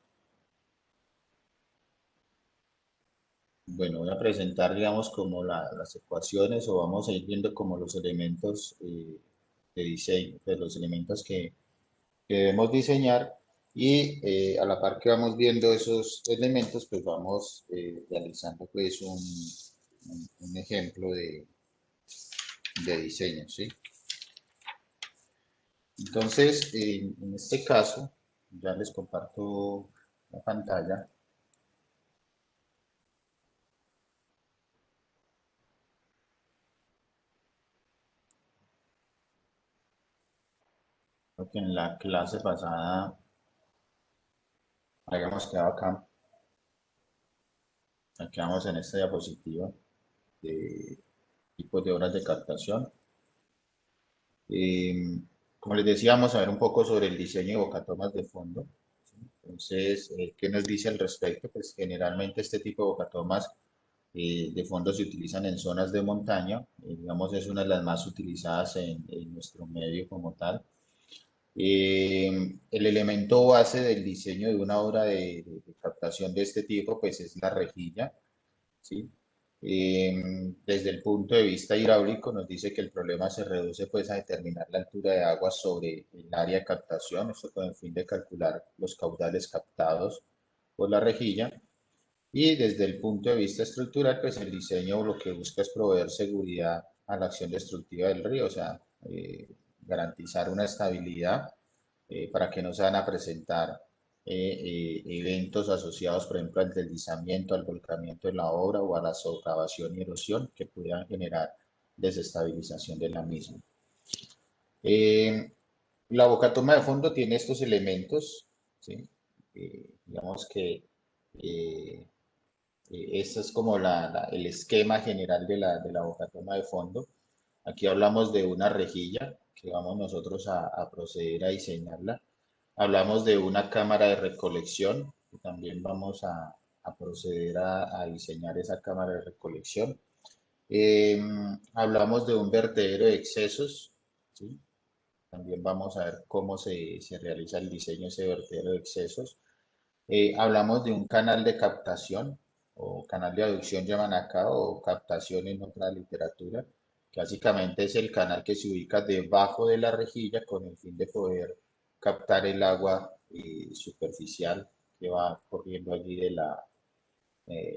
Bueno, voy a presentar, digamos, como las ecuaciones o vamos a ir viendo como los elementos de diseño, pues los elementos que debemos diseñar y a la par que vamos viendo esos elementos, pues vamos realizando pues un ejemplo de diseño, ¿sí? Entonces, en este caso, ya les comparto la pantalla. Porque en la clase pasada habíamos quedado acá, quedamos en esta diapositiva de tipos de horas de captación. Como les decía, vamos a ver un poco sobre el diseño de bocatomas de fondo. ¿Sí? Entonces, ¿qué nos dice al respecto? Pues generalmente este tipo de bocatomas de fondo se utilizan en zonas de montaña, digamos es una de las más utilizadas en nuestro medio como tal. El elemento base del diseño de una obra de captación de este tipo, pues es la rejilla, ¿sí? Desde el punto de vista hidráulico nos dice que el problema se reduce pues a determinar la altura de agua sobre el área de captación, esto con el fin de calcular los caudales captados por la rejilla. Y desde el punto de vista estructural, pues el diseño lo que busca es proveer seguridad a la acción destructiva del río, o sea, garantizar una estabilidad para que no se van a presentar eventos asociados, por ejemplo, al deslizamiento, al volcamiento de la obra o a la socavación y erosión que pudieran generar desestabilización de la misma. Eh, la bocatoma de fondo tiene estos elementos, ¿sí? Digamos que este es como el esquema general de la bocatoma de fondo. Aquí hablamos de una rejilla que vamos nosotros a proceder a diseñarla. Hablamos de una cámara de recolección que también vamos a proceder a diseñar esa cámara de recolección. Hablamos de un vertedero de excesos, ¿sí? También vamos a ver cómo se realiza el diseño de ese vertedero de excesos. Hablamos de un canal de captación o canal de aducción llaman acá o captación en otra literatura, que básicamente es el canal que se ubica debajo de la rejilla con el fin de poder captar el agua superficial que va corriendo allí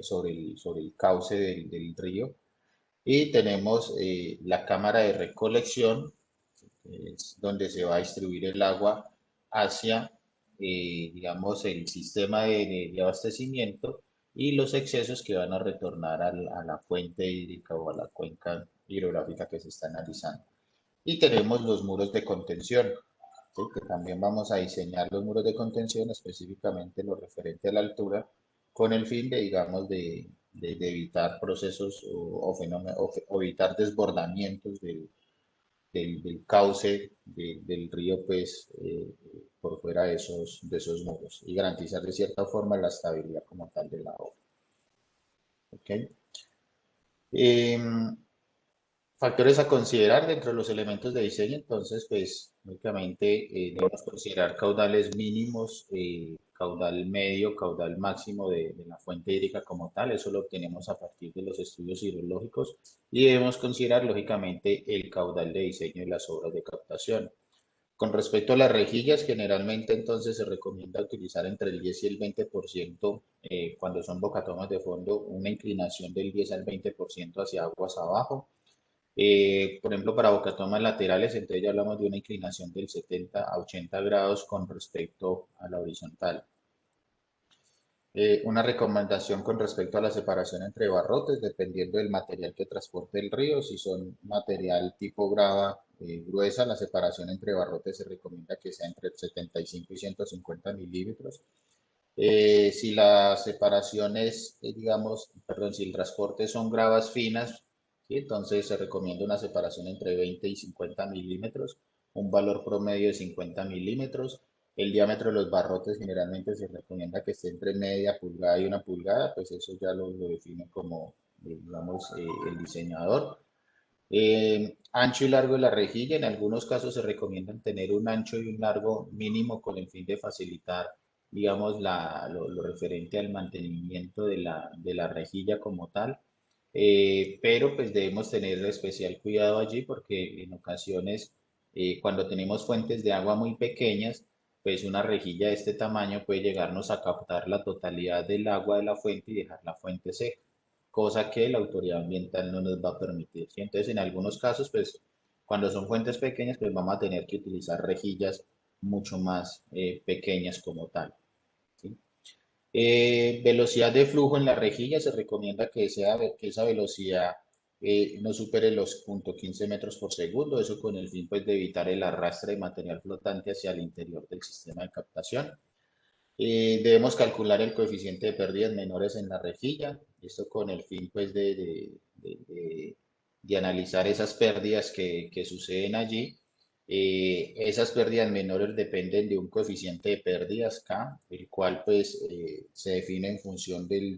sobre el cauce del río. Y tenemos la cámara de recolección, que es donde se va a distribuir el agua hacia, digamos, el sistema de abastecimiento y los excesos que van a retornar a la fuente hídrica o a la cuenca hidrográfica que se está analizando. Y tenemos los muros de contención, ¿sí? Que también vamos a diseñar los muros de contención, específicamente lo referente a la altura, con el fin de, digamos, de evitar procesos o fenómenos, o evitar desbordamientos del cauce del río, pues, por fuera de esos muros y garantizar de cierta forma la estabilidad como tal de la obra. ¿Ok? Factores a considerar dentro de los elementos de diseño, entonces, pues, únicamente debemos considerar caudales mínimos, caudal medio, caudal máximo de la fuente hídrica como tal, eso lo obtenemos a partir de los estudios hidrológicos y debemos considerar, lógicamente, el caudal de diseño de las obras de captación. Con respecto a las rejillas, generalmente entonces se recomienda utilizar entre el 10 y el 20% cuando son bocatomas de fondo, una inclinación del 10 al 20% hacia aguas abajo. Por ejemplo, para bocatomas laterales, entonces ya hablamos de una inclinación del 70 a 80 grados con respecto a la horizontal. Una recomendación con respecto a la separación entre barrotes, dependiendo del material que transporte el río. Si son material tipo grava gruesa, la separación entre barrotes se recomienda que sea entre 75 y 150 milímetros. Si la separación es, digamos, perdón, si el transporte son gravas finas, ¿sí? Entonces se recomienda una separación entre 20 y 50 milímetros, un valor promedio de 50 milímetros. El diámetro de los barrotes generalmente se recomienda que esté entre media pulgada y una pulgada, pues eso ya lo define como, digamos, el diseñador. Ancho y largo de la rejilla, en algunos casos se recomiendan tener un ancho y un largo mínimo con el fin de facilitar, digamos, lo referente al mantenimiento de la rejilla como tal. Pero pues debemos tener especial cuidado allí porque en ocasiones cuando tenemos fuentes de agua muy pequeñas, pues una rejilla de este tamaño puede llegarnos a captar la totalidad del agua de la fuente y dejar la fuente seca, cosa que la autoridad ambiental no nos va a permitir, ¿sí? Entonces, en algunos casos, pues, cuando son fuentes pequeñas, pues vamos a tener que utilizar rejillas mucho más pequeñas como tal, ¿sí? Velocidad de flujo en la rejilla, se recomienda que esa velocidad no supere los 0.15 metros por segundo, eso con el fin pues, de evitar el arrastre de material flotante hacia el interior del sistema de captación. Debemos calcular el coeficiente de pérdidas menores en la rejilla, esto con el fin pues, de analizar esas pérdidas que suceden allí. Esas pérdidas menores dependen de un coeficiente de pérdidas K, el cual pues se define en función del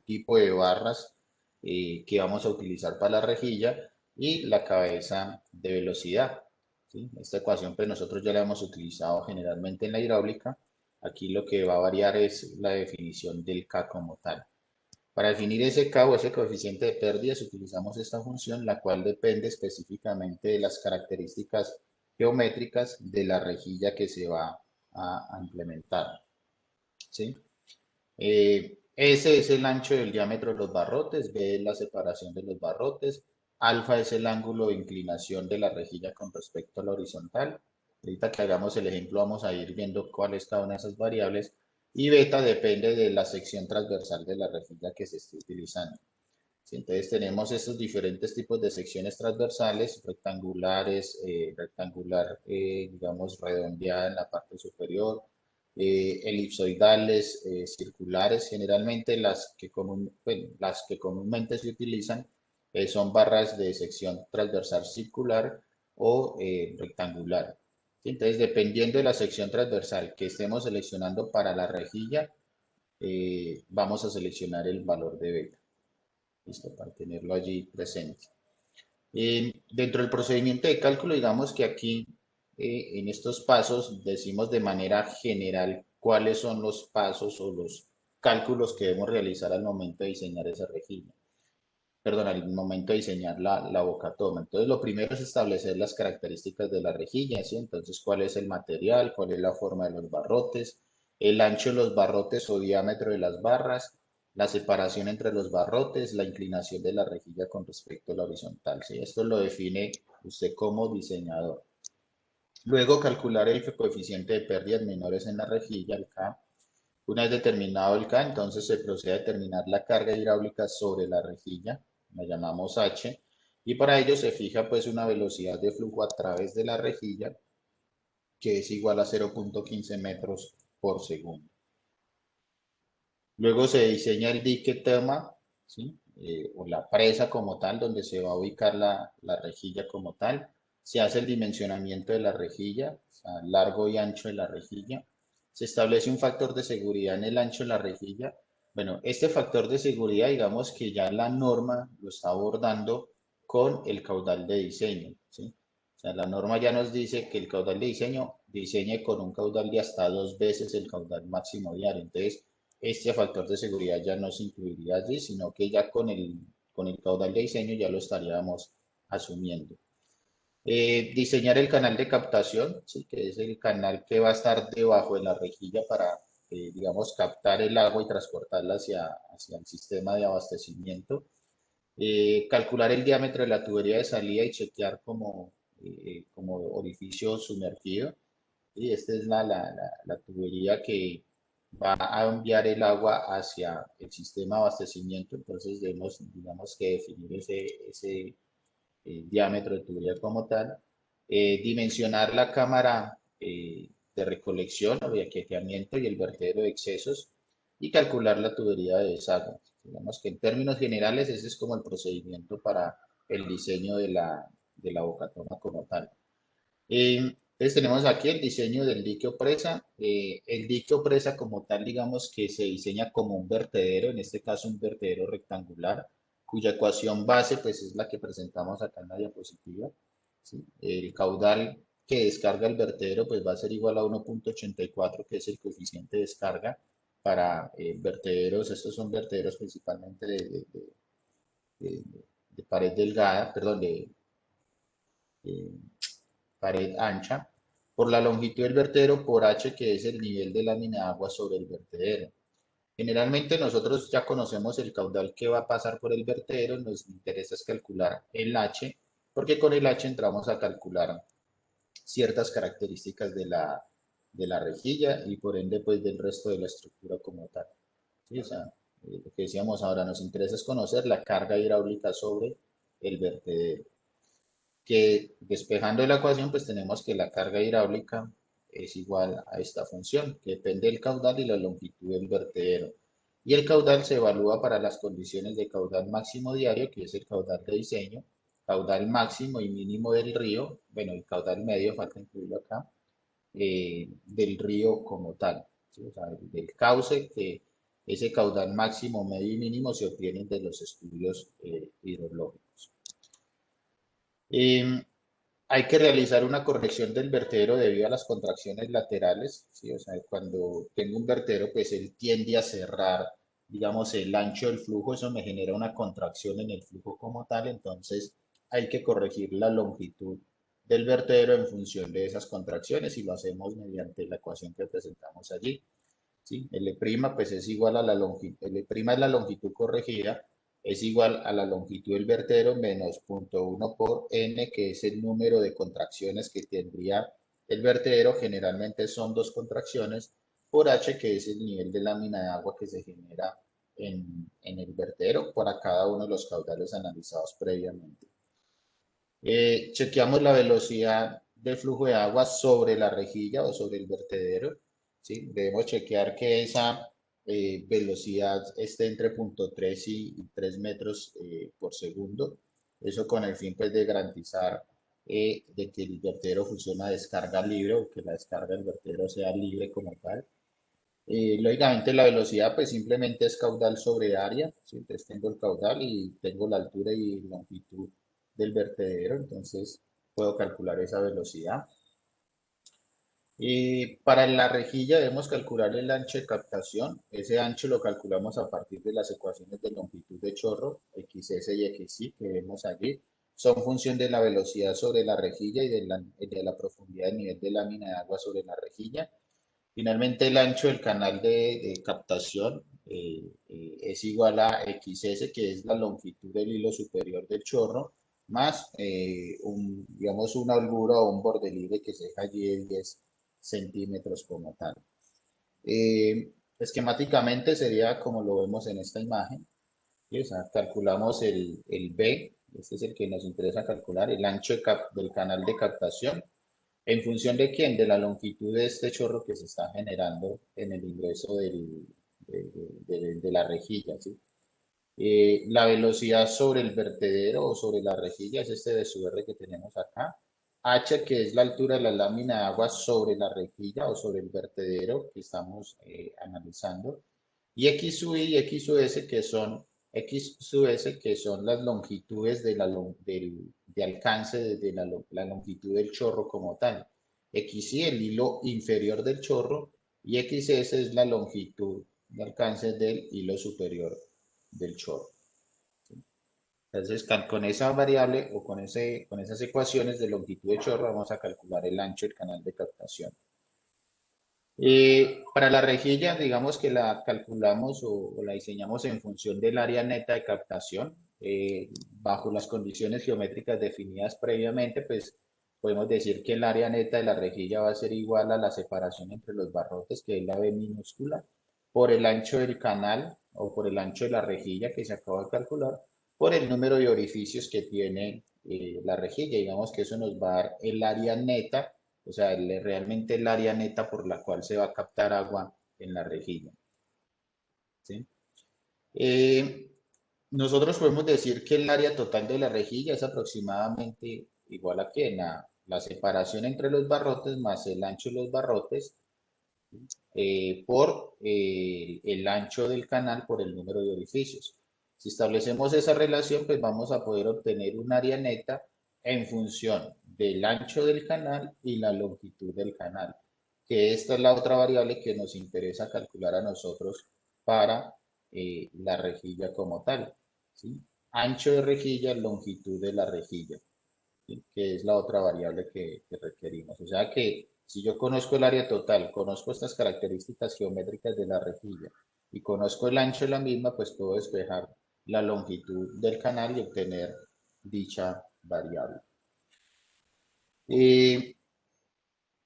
tipo de barras que vamos a utilizar para la rejilla y la cabeza de velocidad, ¿sí? Esta ecuación pues nosotros ya la hemos utilizado generalmente en la hidráulica. Aquí lo que va a variar es la definición del K como tal. Para definir ese K o ese coeficiente de pérdidas utilizamos esta función, la cual depende específicamente de las características geométricas de la rejilla que se va a implementar, ¿sí? S es el ancho del diámetro de los barrotes, B es la separación de los barrotes, alfa es el ángulo de inclinación de la rejilla con respecto a la horizontal. Ahorita que hagamos el ejemplo vamos a ir viendo cuál es cada una de esas variables. Y beta depende de la sección transversal de la rejilla que se esté utilizando. ¿Sí? Entonces tenemos estos diferentes tipos de secciones transversales, rectangulares, digamos, redondeada en la parte superior, elipsoidales, circulares. Generalmente las que comúnmente se utilizan son barras de sección transversal circular o rectangular. ¿Sí? Entonces, dependiendo de la sección transversal que estemos seleccionando para la rejilla, vamos a seleccionar el valor de beta. Listo, para tenerlo allí presente. Dentro del procedimiento de cálculo, digamos que aquí en estos pasos decimos de manera general cuáles son los pasos o los cálculos que debemos realizar al momento de diseñar esa rejilla. Perdón, al momento de diseñar la boca toma. Entonces, lo primero es establecer las características de la rejilla, ¿sí? Entonces, cuál es el material, cuál es la forma de los barrotes, el ancho de los barrotes o diámetro de las barras, la separación entre los barrotes, la inclinación de la rejilla con respecto a la horizontal, ¿sí? Esto lo define usted como diseñador. Luego, calcular el coeficiente de pérdidas menores en la rejilla, el K. Una vez determinado el K, entonces se procede a determinar la carga hidráulica sobre la rejilla, la llamamos H, y para ello se fija pues una velocidad de flujo a través de la rejilla que es igual a 0.15 metros por segundo. Luego se diseña el dique tema, ¿sí? O la presa como tal, donde se va a ubicar la rejilla como tal. Se hace el dimensionamiento de la rejilla, o sea, largo y ancho de la rejilla. Se establece un factor de seguridad en el ancho de la rejilla. Bueno, este factor de seguridad, digamos que ya la norma lo está abordando con el caudal de diseño, ¿sí? O sea, la norma ya nos dice que el caudal de diseño diseñe con un caudal de hasta 2 veces el caudal máximo diario. Entonces, este factor de seguridad ya no se incluiría allí, sino que ya con el caudal de diseño ya lo estaríamos asumiendo. Diseñar el canal de captación, ¿sí? Que es el canal que va a estar debajo de la rejilla para, digamos, captar el agua y transportarla hacia el sistema de abastecimiento. Calcular el diámetro de la tubería de salida y chequear como orificio sumergido. Y esta es la tubería que va a enviar el agua hacia el sistema de abastecimiento. Entonces debemos, digamos que definir ese diámetro de tubería como tal. Dimensionar la cámara de recolección o de aquejamiento y el vertedero de excesos y calcular la tubería de desagüe. Digamos que en términos generales ese es como el procedimiento para el diseño de la bocatoma como tal. Entonces tenemos aquí el diseño del dique o presa. El dique o presa como tal, digamos que se diseña como un vertedero, en este caso un vertedero rectangular, cuya ecuación base pues es la que presentamos acá en la diapositiva, ¿sí? El caudal que descarga el vertedero pues va a ser igual a 1.84, que es el coeficiente de descarga para vertederos. Estos son vertederos principalmente de- de pared delgada, perdón, de pared ancha, por la longitud del vertedero, por H, que es el nivel de lámina de agua sobre el vertedero. Generalmente nosotros ya conocemos el caudal que va a pasar por el vertedero, nos interesa es calcular el H, porque con el H entramos a calcular ciertas características de la rejilla y por ende pues del resto de la estructura como tal. ¿Sí? O sea, lo que decíamos ahora, nos interesa es conocer la carga hidráulica sobre el vertedero, que despejando la ecuación, pues tenemos que la carga hidráulica es igual a esta función, que depende del caudal y la longitud del vertedero. Y el caudal se evalúa para las condiciones de caudal máximo diario, que es el caudal de diseño, caudal máximo y mínimo del río, bueno, el caudal medio, falta incluirlo acá, del río como tal, ¿sí? O sea, del cauce, que ese caudal máximo, medio y mínimo se obtienen de los estudios hidrológicos. Hay que realizar una corrección del vertedero debido a las contracciones laterales, ¿sí? O sea, cuando tengo un vertedero, pues él tiende a cerrar, digamos, el ancho del flujo, eso me genera una contracción en el flujo como tal, entonces hay que corregir la longitud del vertedero en función de esas contracciones y lo hacemos mediante la ecuación que presentamos allí, ¿sí? L' pues es igual a la longitud, L' es la longitud corregida, es igual a la longitud del vertedero menos 0.1 por n, que es el número de contracciones que tendría el vertedero. Generalmente son 2 contracciones por h, que es el nivel de lámina de agua que se genera en el vertedero para cada uno de los caudales analizados previamente. Chequeamos la velocidad de flujo de agua sobre la rejilla o sobre el vertedero, ¿sí? Debemos chequear que esa velocidad esté entre 0.3 y 3 metros por segundo. Eso con el fin pues, de garantizar de que el vertedero funciona a descarga libre o que la descarga del vertedero sea libre como tal. Lógicamente la velocidad pues simplemente es caudal sobre área, ¿sí? Entonces tengo el caudal y tengo la altura y longitud del vertedero, entonces puedo calcular esa velocidad. Y para la rejilla debemos calcular el ancho de captación. Ese ancho lo calculamos a partir de las ecuaciones de longitud de chorro, XS y XY, que vemos allí. Son función de la velocidad sobre la rejilla y de la profundidad del nivel de lámina de agua sobre la rejilla. Finalmente, el ancho del canal de captación es igual a XS, que es la longitud del hilo superior del chorro, más digamos, una holgura o un borde libre que se deja allí de 10 centímetros como tal. Esquemáticamente sería como lo vemos en esta imagen, ¿sí? O sea, calculamos el B, este es el que nos interesa calcular, el ancho del canal de captación. ¿En función de quién? De la longitud de este chorro que se está generando en el ingreso de la rejilla, ¿sí? La velocidad sobre el vertedero o sobre la rejilla es este V sub R que tenemos acá. H, que es la altura de la lámina de agua sobre la rejilla o sobre el vertedero que estamos analizando. Y X sub I y X sub S, que son X sub S, que son las longitudes de alcance de la longitud del chorro como tal. XY, el hilo inferior del chorro, y XS es la longitud de alcance del hilo superior del chorro. Entonces, con esa variable o con esas ecuaciones de longitud de chorro vamos a calcular el ancho del canal de captación. Para la rejilla, digamos que la calculamos o la diseñamos en función del área neta de captación. Bajo las condiciones geométricas definidas previamente, pues podemos decir que el área neta de la rejilla va a ser igual a la separación entre los barrotes, que es la B minúscula, por el ancho del canal o por el ancho de la rejilla que se acaba de calcular, por el número de orificios que tiene la rejilla. Digamos que eso nos va a dar el área neta, o sea, realmente el área neta por la cual se va a captar agua en la rejilla, ¿sí? Eh, Nosotros podemos decir que el área total de la rejilla es aproximadamente igual a que la separación entre los barrotes más el ancho de los barrotes por el ancho del canal por el número de orificios. Si establecemos esa relación, pues vamos a poder obtener un área neta en función del ancho del canal y la longitud del canal, que esta es la otra variable que nos interesa calcular a nosotros para la rejilla como tal, ¿sí? Ancho de rejilla, longitud de la rejilla, ¿sí? Que es la otra variable que requerimos. O sea que si yo conozco el área total, conozco estas características geométricas de la rejilla y conozco el ancho de la misma, pues puedo despejar la longitud del canal y obtener dicha variable.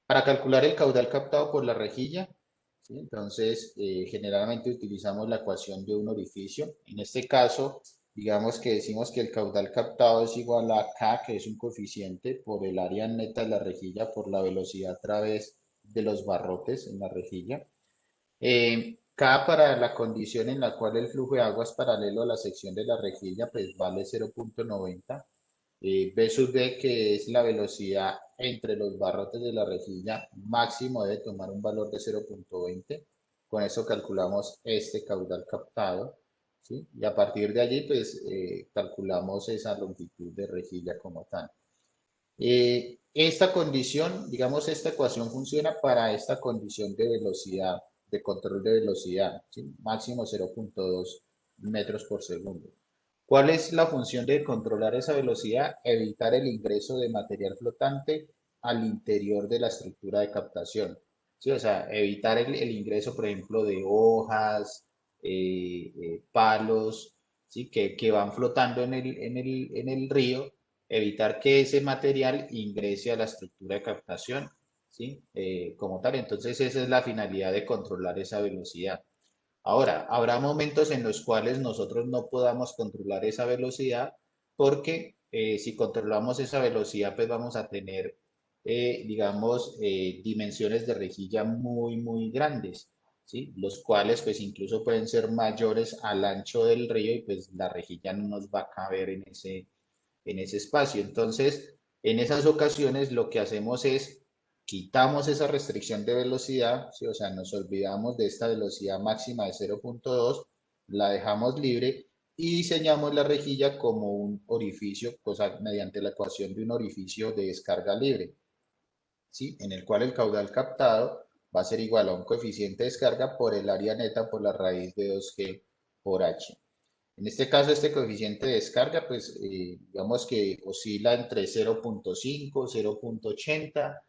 Para calcular el caudal captado por la rejilla, ¿sí? Entonces, generalmente utilizamos la ecuación de un orificio. En este caso, digamos que decimos que el caudal captado es igual a K, que es un coeficiente, por el área neta de la rejilla, por la velocidad a través de los barrotes en la rejilla. K para la condición en la cual el flujo de agua es paralelo a la sección de la rejilla, pues vale 0,90. B sub D, que es la velocidad entre los barrotes de la rejilla, máximo debe tomar un valor de 0,20. Con eso calculamos este caudal captado, ¿sí? Y a partir de allí, pues calculamos esa longitud de rejilla como tal. Esta condición, digamos, esta ecuación funciona para esta condición de velocidad, de control de velocidad, ¿sí? Máximo 0,2 metros por segundo. ¿Cuál es la función de controlar esa velocidad? Evitar el ingreso de material flotante al interior de la estructura de captación. ¿Sí? O sea, evitar el ingreso, por ejemplo, de hojas, palos, ¿sí? Que van flotando en el río, evitar que ese material ingrese a la estructura de captación, ¿sí? Como tal, entonces esa es la finalidad de controlar esa velocidad. Ahora, habrá momentos en los cuales nosotros no podamos controlar esa velocidad porque si controlamos esa velocidad, pues vamos a tener, digamos, dimensiones de rejilla muy, muy grandes, ¿sí? Los cuales pues incluso pueden ser mayores al ancho del río y pues la rejilla no nos va a caber en ese espacio. Entonces, en esas ocasiones lo que hacemos es quitamos esa restricción de velocidad, ¿sí? O sea, nos olvidamos de esta velocidad máxima de 0.2, la dejamos libre y diseñamos la rejilla como un orificio, pues mediante la ecuación de un orificio de descarga libre, ¿sí? En el cual el caudal captado va a ser igual a un coeficiente de descarga por el área neta por la raíz de 2G por H. En este caso, este coeficiente de descarga, pues digamos que oscila entre 0.5, 0.80.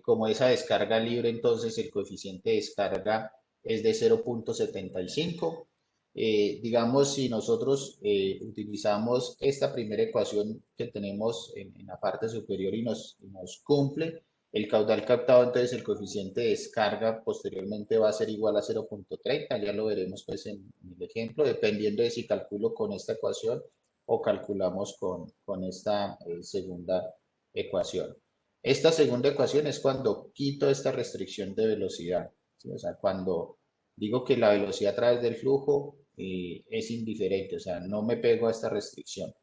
Como esa descarga libre, entonces el coeficiente de descarga es de 0.75. Digamos, si nosotros utilizamos esta primera ecuación que tenemos en la parte superior y nos cumple, el caudal captado, entonces el coeficiente de descarga posteriormente va a ser igual a 0.30, ya lo veremos pues en el ejemplo, dependiendo de si calculo con esta ecuación o calculamos con esta segunda ecuación. Esta segunda ecuación es cuando quito esta restricción de velocidad, ¿sí? O sea, cuando digo que la velocidad a través del flujo es indiferente, o sea, no me pego a esta restricción,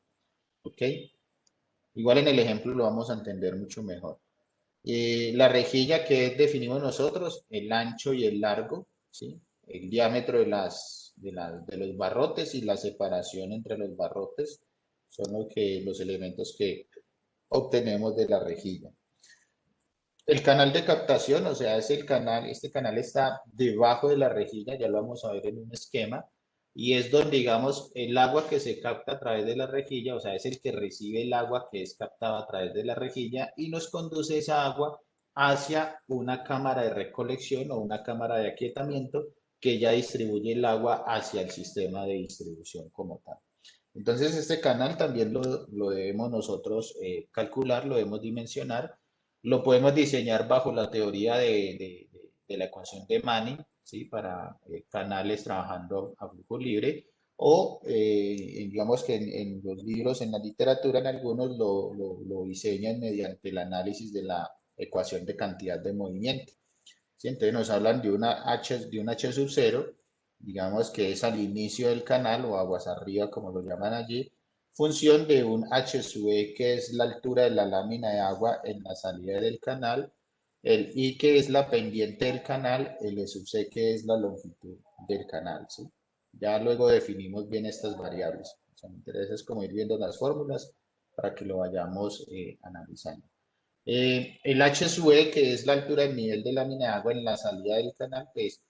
¿ok? Igual en el ejemplo lo vamos a entender mucho mejor. La rejilla que definimos nosotros, el ancho y el largo, ¿sí? El diámetro de los barrotes y la separación entre los barrotes son los elementos que obtenemos de la rejilla. El canal de captación, o sea, es el canal, este canal está debajo de la rejilla, ya lo vamos a ver en un esquema, y es donde, digamos, el agua que se capta a través de la rejilla, o sea, es el que recibe el agua que es captada a través de la rejilla y nos conduce esa agua hacia una cámara de recolección o una cámara de aquietamiento que ya distribuye el agua hacia el sistema de distribución como tal. Entonces, este canal también lo debemos nosotros calcular, lo debemos dimensionar, lo podemos diseñar bajo la teoría de la ecuación de Manning, ¿sí? Para canales trabajando a flujo libre, o digamos que en los libros, en la literatura, en algunos lo diseñan mediante el análisis de la ecuación de cantidad de movimiento. ¿Sí? Entonces nos hablan de un H sub 0, digamos que es al inicio del canal o aguas arriba, como lo llaman allí, función de un H sub E, que es la altura de la lámina de agua en la salida del canal, el I, que es la pendiente del canal, el E sub C, que es la longitud del canal, ¿sí? Ya luego definimos bien estas variables. O sea, me interesa es como ir viendo las fórmulas para que lo vayamos analizando. El H sub E, que es la altura del nivel de lámina de agua en la salida del canal, pues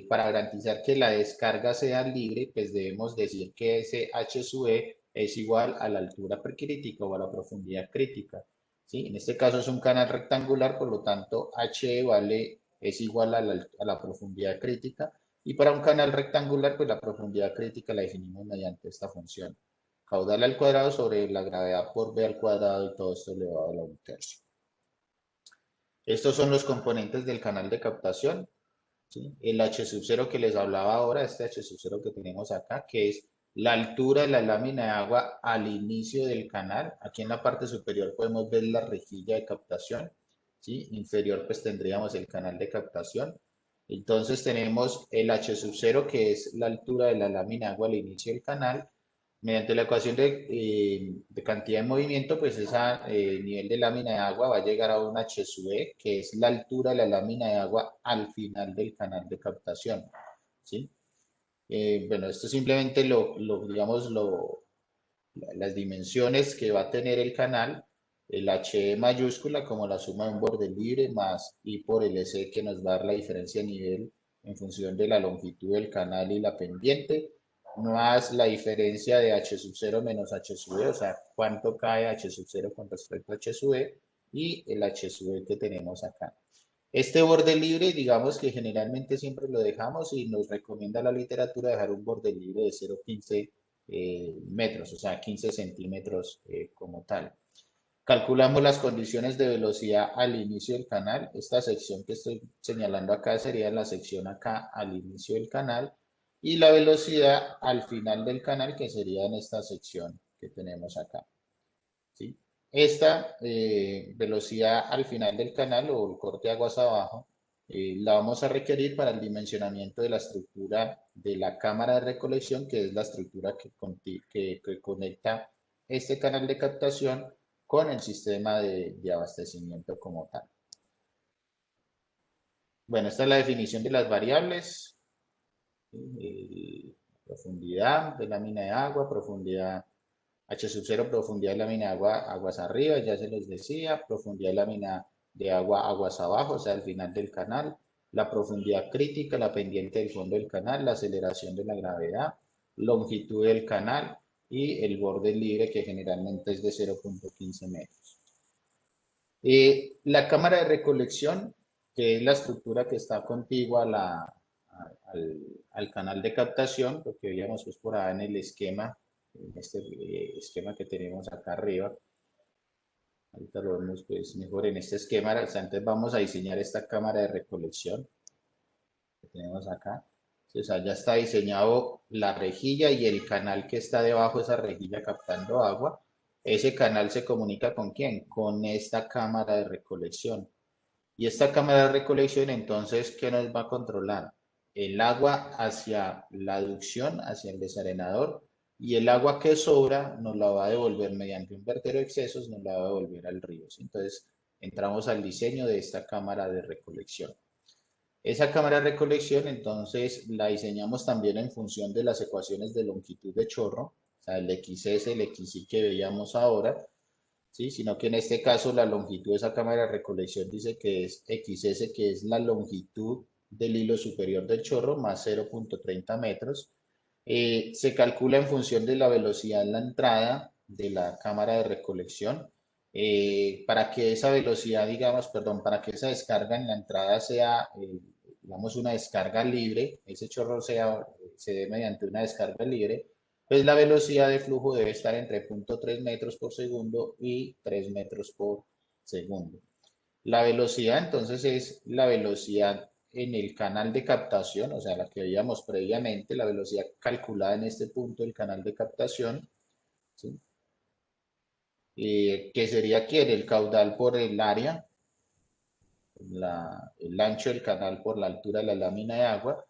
para garantizar que la descarga sea libre, pues debemos decir que ese H sub E es igual a la altura precrítica o a la profundidad crítica, ¿sí? En este caso es un canal rectangular, por lo tanto H es igual a la profundidad crítica, y para un canal rectangular, pues la profundidad crítica la definimos mediante esta función. Caudal al cuadrado sobre la gravedad por B al cuadrado y todo esto elevado a la 1/3. Estos son los componentes del canal de captación, ¿sí? El H sub 0 que les hablaba ahora, este H sub 0 que tenemos acá, que es la altura de la lámina de agua al inicio del canal. Aquí en la parte superior podemos ver la rejilla de captación, ¿sí? Inferior pues tendríamos el canal de captación. Entonces tenemos el H sub 0 que es la altura de la lámina de agua al inicio del canal. Mediante la ecuación de cantidad de movimiento, pues ese nivel de lámina de agua va a llegar a un H sub E, que es la altura de la lámina de agua al final del canal de captación, ¿sí? Bueno, esto simplemente digamos, las dimensiones que va a tener el canal, el H mayúscula como la suma de un borde libre más I por el S que nos va a dar la diferencia de nivel en función de la longitud del canal y la pendiente, más la diferencia de H sub 0 menos H sub E, o sea, cuánto cae H sub 0 con respecto a H sub E, y el H sub E que tenemos acá. Este borde libre, digamos que generalmente siempre lo dejamos y nos recomienda la literatura dejar un borde libre de 0,15 metros, o sea, 15 centímetros como tal. Calculamos las condiciones de velocidad al inicio del canal. Esta sección que estoy señalando acá sería la sección acá al inicio del canal y la velocidad al final del canal, que sería en esta sección que tenemos acá, ¿sí? Esta velocidad al final del canal o el corte de aguas abajo la vamos a requerir para el dimensionamiento de la estructura de la cámara de recolección, que es la estructura que conecta este canal de captación con el sistema de abastecimiento como tal. Bueno, esta es la definición de las variables. Profundidad de lámina de agua, profundidad H sub 0, profundidad de lámina de agua, aguas arriba, ya se los decía, profundidad de lámina de agua, aguas abajo, o sea, al final del canal, la profundidad crítica, la pendiente del fondo del canal, la aceleración de la gravedad, longitud del canal y el borde libre, que generalmente es de 0.15 metros. La cámara de recolección, que es la estructura que está contigua al canal de captación, lo que veíamos pues por ahí en el esquema, en este esquema que tenemos acá arriba. Ahorita lo vemos pues mejor en este esquema. Antes vamos a diseñar esta cámara de recolección que tenemos acá. O sea, ya está diseñado la rejilla y el canal que está debajo de esa rejilla captando agua. Ese canal se comunica ¿con quién? Con esta cámara de recolección. Y esta cámara de recolección, entonces, ¿qué nos va a controlar? El agua hacia la aducción, hacia el desarenador, y el agua que sobra nos la va a devolver mediante un vertedero de excesos, nos la va a devolver al río. Entonces, entramos al diseño de esta cámara de recolección. Esa cámara de recolección, entonces, la diseñamos también en función de las ecuaciones de longitud de chorro, o sea, el XS, el XY que veíamos ahora, ¿sí? Sino que en este caso la longitud de esa cámara de recolección dice que es XS, que es la longitud del hilo superior del chorro, más 0.30 metros. Se calcula en función de la velocidad en la entrada de la cámara de recolección. Para que esa velocidad, digamos, perdón, para que esa descarga en la entrada sea, digamos, una descarga libre, ese chorro se dé mediante una descarga libre, pues la velocidad de flujo debe estar entre 0.3 metros por segundo y 3 metros por segundo. La velocidad entonces es la velocidad en el canal de captación, o sea, la que veíamos previamente, la velocidad calculada en este punto del canal de captación, ¿sí? Que sería aquí el caudal por el área, el ancho del canal por la altura de la lámina de agua.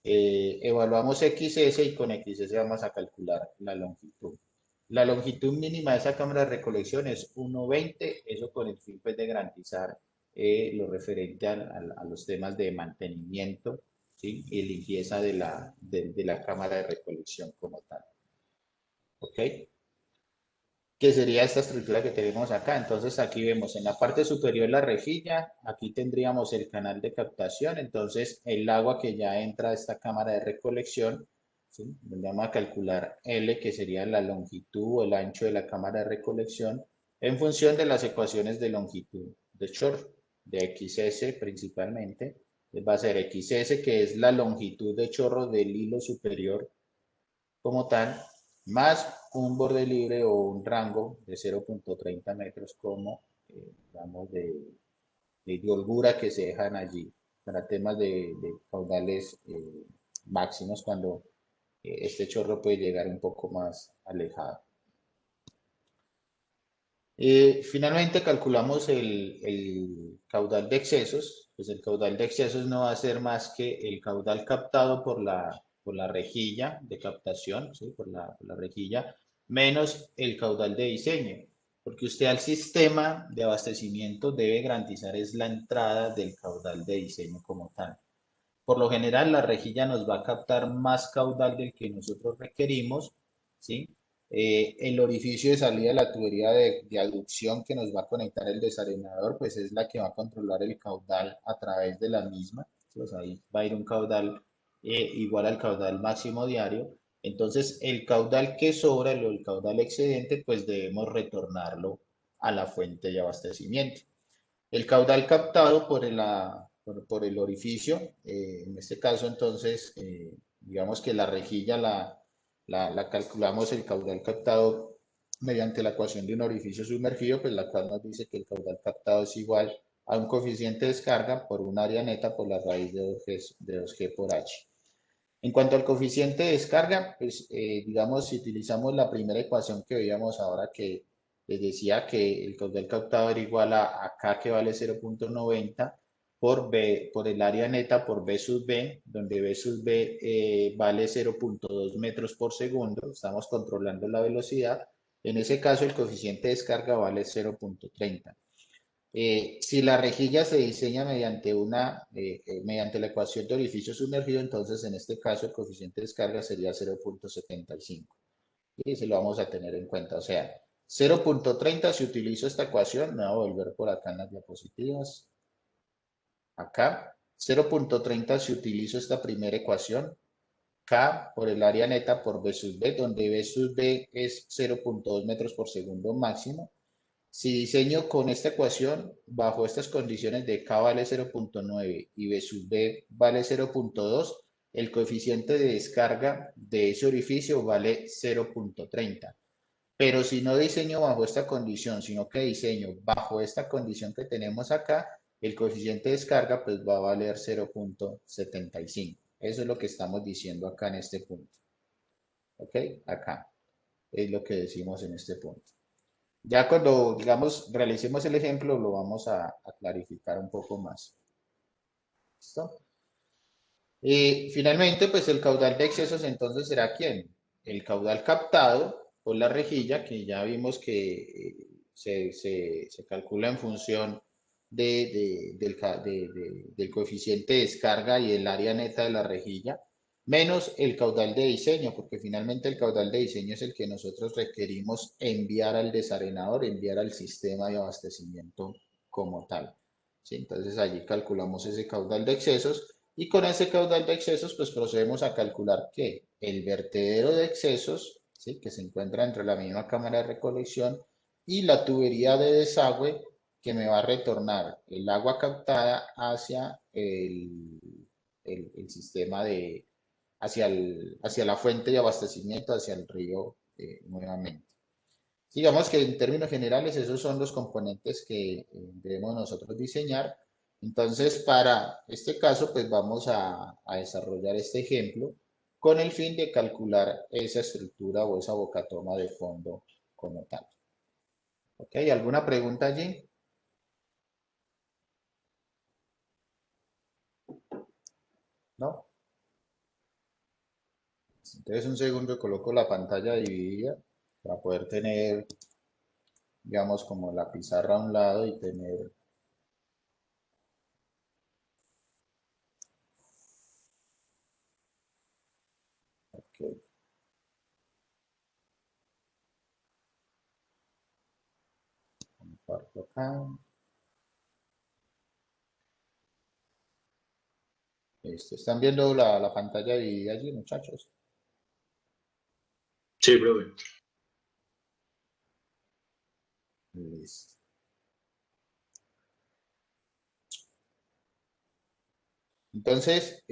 Evaluamos XS y con XS vamos a calcular la longitud. La longitud mínima de esa cámara de recolección es 1,20, eso con el fin pues, de garantizar lo referente a los temas de mantenimiento, ¿sí? Y limpieza de la cámara de recolección como tal. ¿Ok? Que sería esta estructura que tenemos acá. Entonces aquí vemos en la parte superior la rejilla, aquí tendríamos el canal de captación, entonces el agua que ya entra a esta cámara de recolección, ¿sí? Vamos a calcular L, que sería la longitud o el ancho de la cámara de recolección, en función de las ecuaciones de longitud de chorro, de XS principalmente. Va a ser XS, que es la longitud de chorro del hilo superior como tal, más un borde libre o un rango de 0.30 metros como, digamos, de holgura que se dejan allí para temas de caudales máximos cuando este chorro puede llegar un poco más alejado. Finalmente calculamos el caudal de excesos, pues el caudal de excesos no va a ser más que el caudal captado por la rejilla de captación, ¿sí? por la rejilla, menos el caudal de diseño, porque usted al sistema de abastecimiento debe garantizar es la entrada del caudal de diseño como tal. Por lo general, la rejilla nos va a captar más caudal del que nosotros requerimos, ¿sí? El orificio de salida de la tubería de aducción que nos va a conectar el desarenador, pues es la que va a controlar el caudal a través de la misma. ¿Sí? O sea, ahí va a ir un caudal igual al caudal máximo diario. Entonces, el caudal que sobra, el caudal excedente, pues debemos retornarlo a la fuente de abastecimiento. El caudal captado por el orificio, en este caso entonces, digamos que la rejilla la calculamos el caudal captado mediante la ecuación de un orificio sumergido, pues la cual nos dice que el caudal captado es igual a un coeficiente de descarga por un área neta por la raíz de 2G por H. En cuanto al coeficiente de descarga, pues digamos, si utilizamos la primera ecuación que veíamos ahora que les decía que el caudal captado era igual a K que vale 0.90 por B, por el área neta por B sub B, donde B sub B vale 0.2 metros por segundo, estamos controlando la velocidad. En ese caso, el coeficiente de descarga vale 0.30. Si la rejilla se diseña mediante la ecuación de orificio sumergido, entonces en este caso el coeficiente de descarga sería 0.75. Y se lo vamos a tener en cuenta. O sea, 0.30 si utilizo esta ecuación, me voy a volver por acá en las diapositivas. Acá, 0.30 si utilizo esta primera ecuación, K por el área neta por B sub B, donde B sub B es 0.2 metros por segundo máximo. Si diseño con esta ecuación, bajo estas condiciones de K vale 0.9 y B sub B vale 0.2, el coeficiente de descarga de ese orificio vale 0.30. Pero si no diseño bajo esta condición, sino que diseño bajo esta condición que tenemos acá, el coeficiente de descarga pues va a valer 0.75. Eso es lo que estamos diciendo acá en este punto. ¿Ok? Acá es lo que decimos en este punto. Ya cuando, digamos, realicemos el ejemplo, lo vamos a clarificar un poco más. ¿Listo? Y finalmente, pues el caudal de excesos entonces será ¿quién? El caudal captado por la rejilla, que ya vimos que se calcula en función del coeficiente de descarga y el área neta de la rejilla, menos el caudal de diseño, porque finalmente el caudal de diseño es el que nosotros requerimos enviar al desarenador, enviar al sistema de abastecimiento como tal. ¿Sí? Entonces allí calculamos ese caudal de excesos. Y con ese caudal de excesos, pues procedemos a calcular que el vertedero de excesos, ¿sí? Que se encuentra entre la misma cámara de recolección y la tubería de desagüe que me va a retornar el agua captada hacia el sistema hacia la fuente de abastecimiento, hacia el río nuevamente. Digamos que en términos generales esos son los componentes que debemos nosotros diseñar. Entonces, para este caso, pues vamos a desarrollar este ejemplo con el fin de calcular esa estructura o esa bocatoma de fondo como tal. ¿Ok? ¿Alguna pregunta allí? ¿No? Entonces, un segundo coloco la pantalla dividida para poder tener, digamos, como la pizarra a un lado y tener. Ok, comparto acá. Listo. ¿Están viendo la pantalla dividida allí, muchachos? Sí, profe. Listo. Entonces,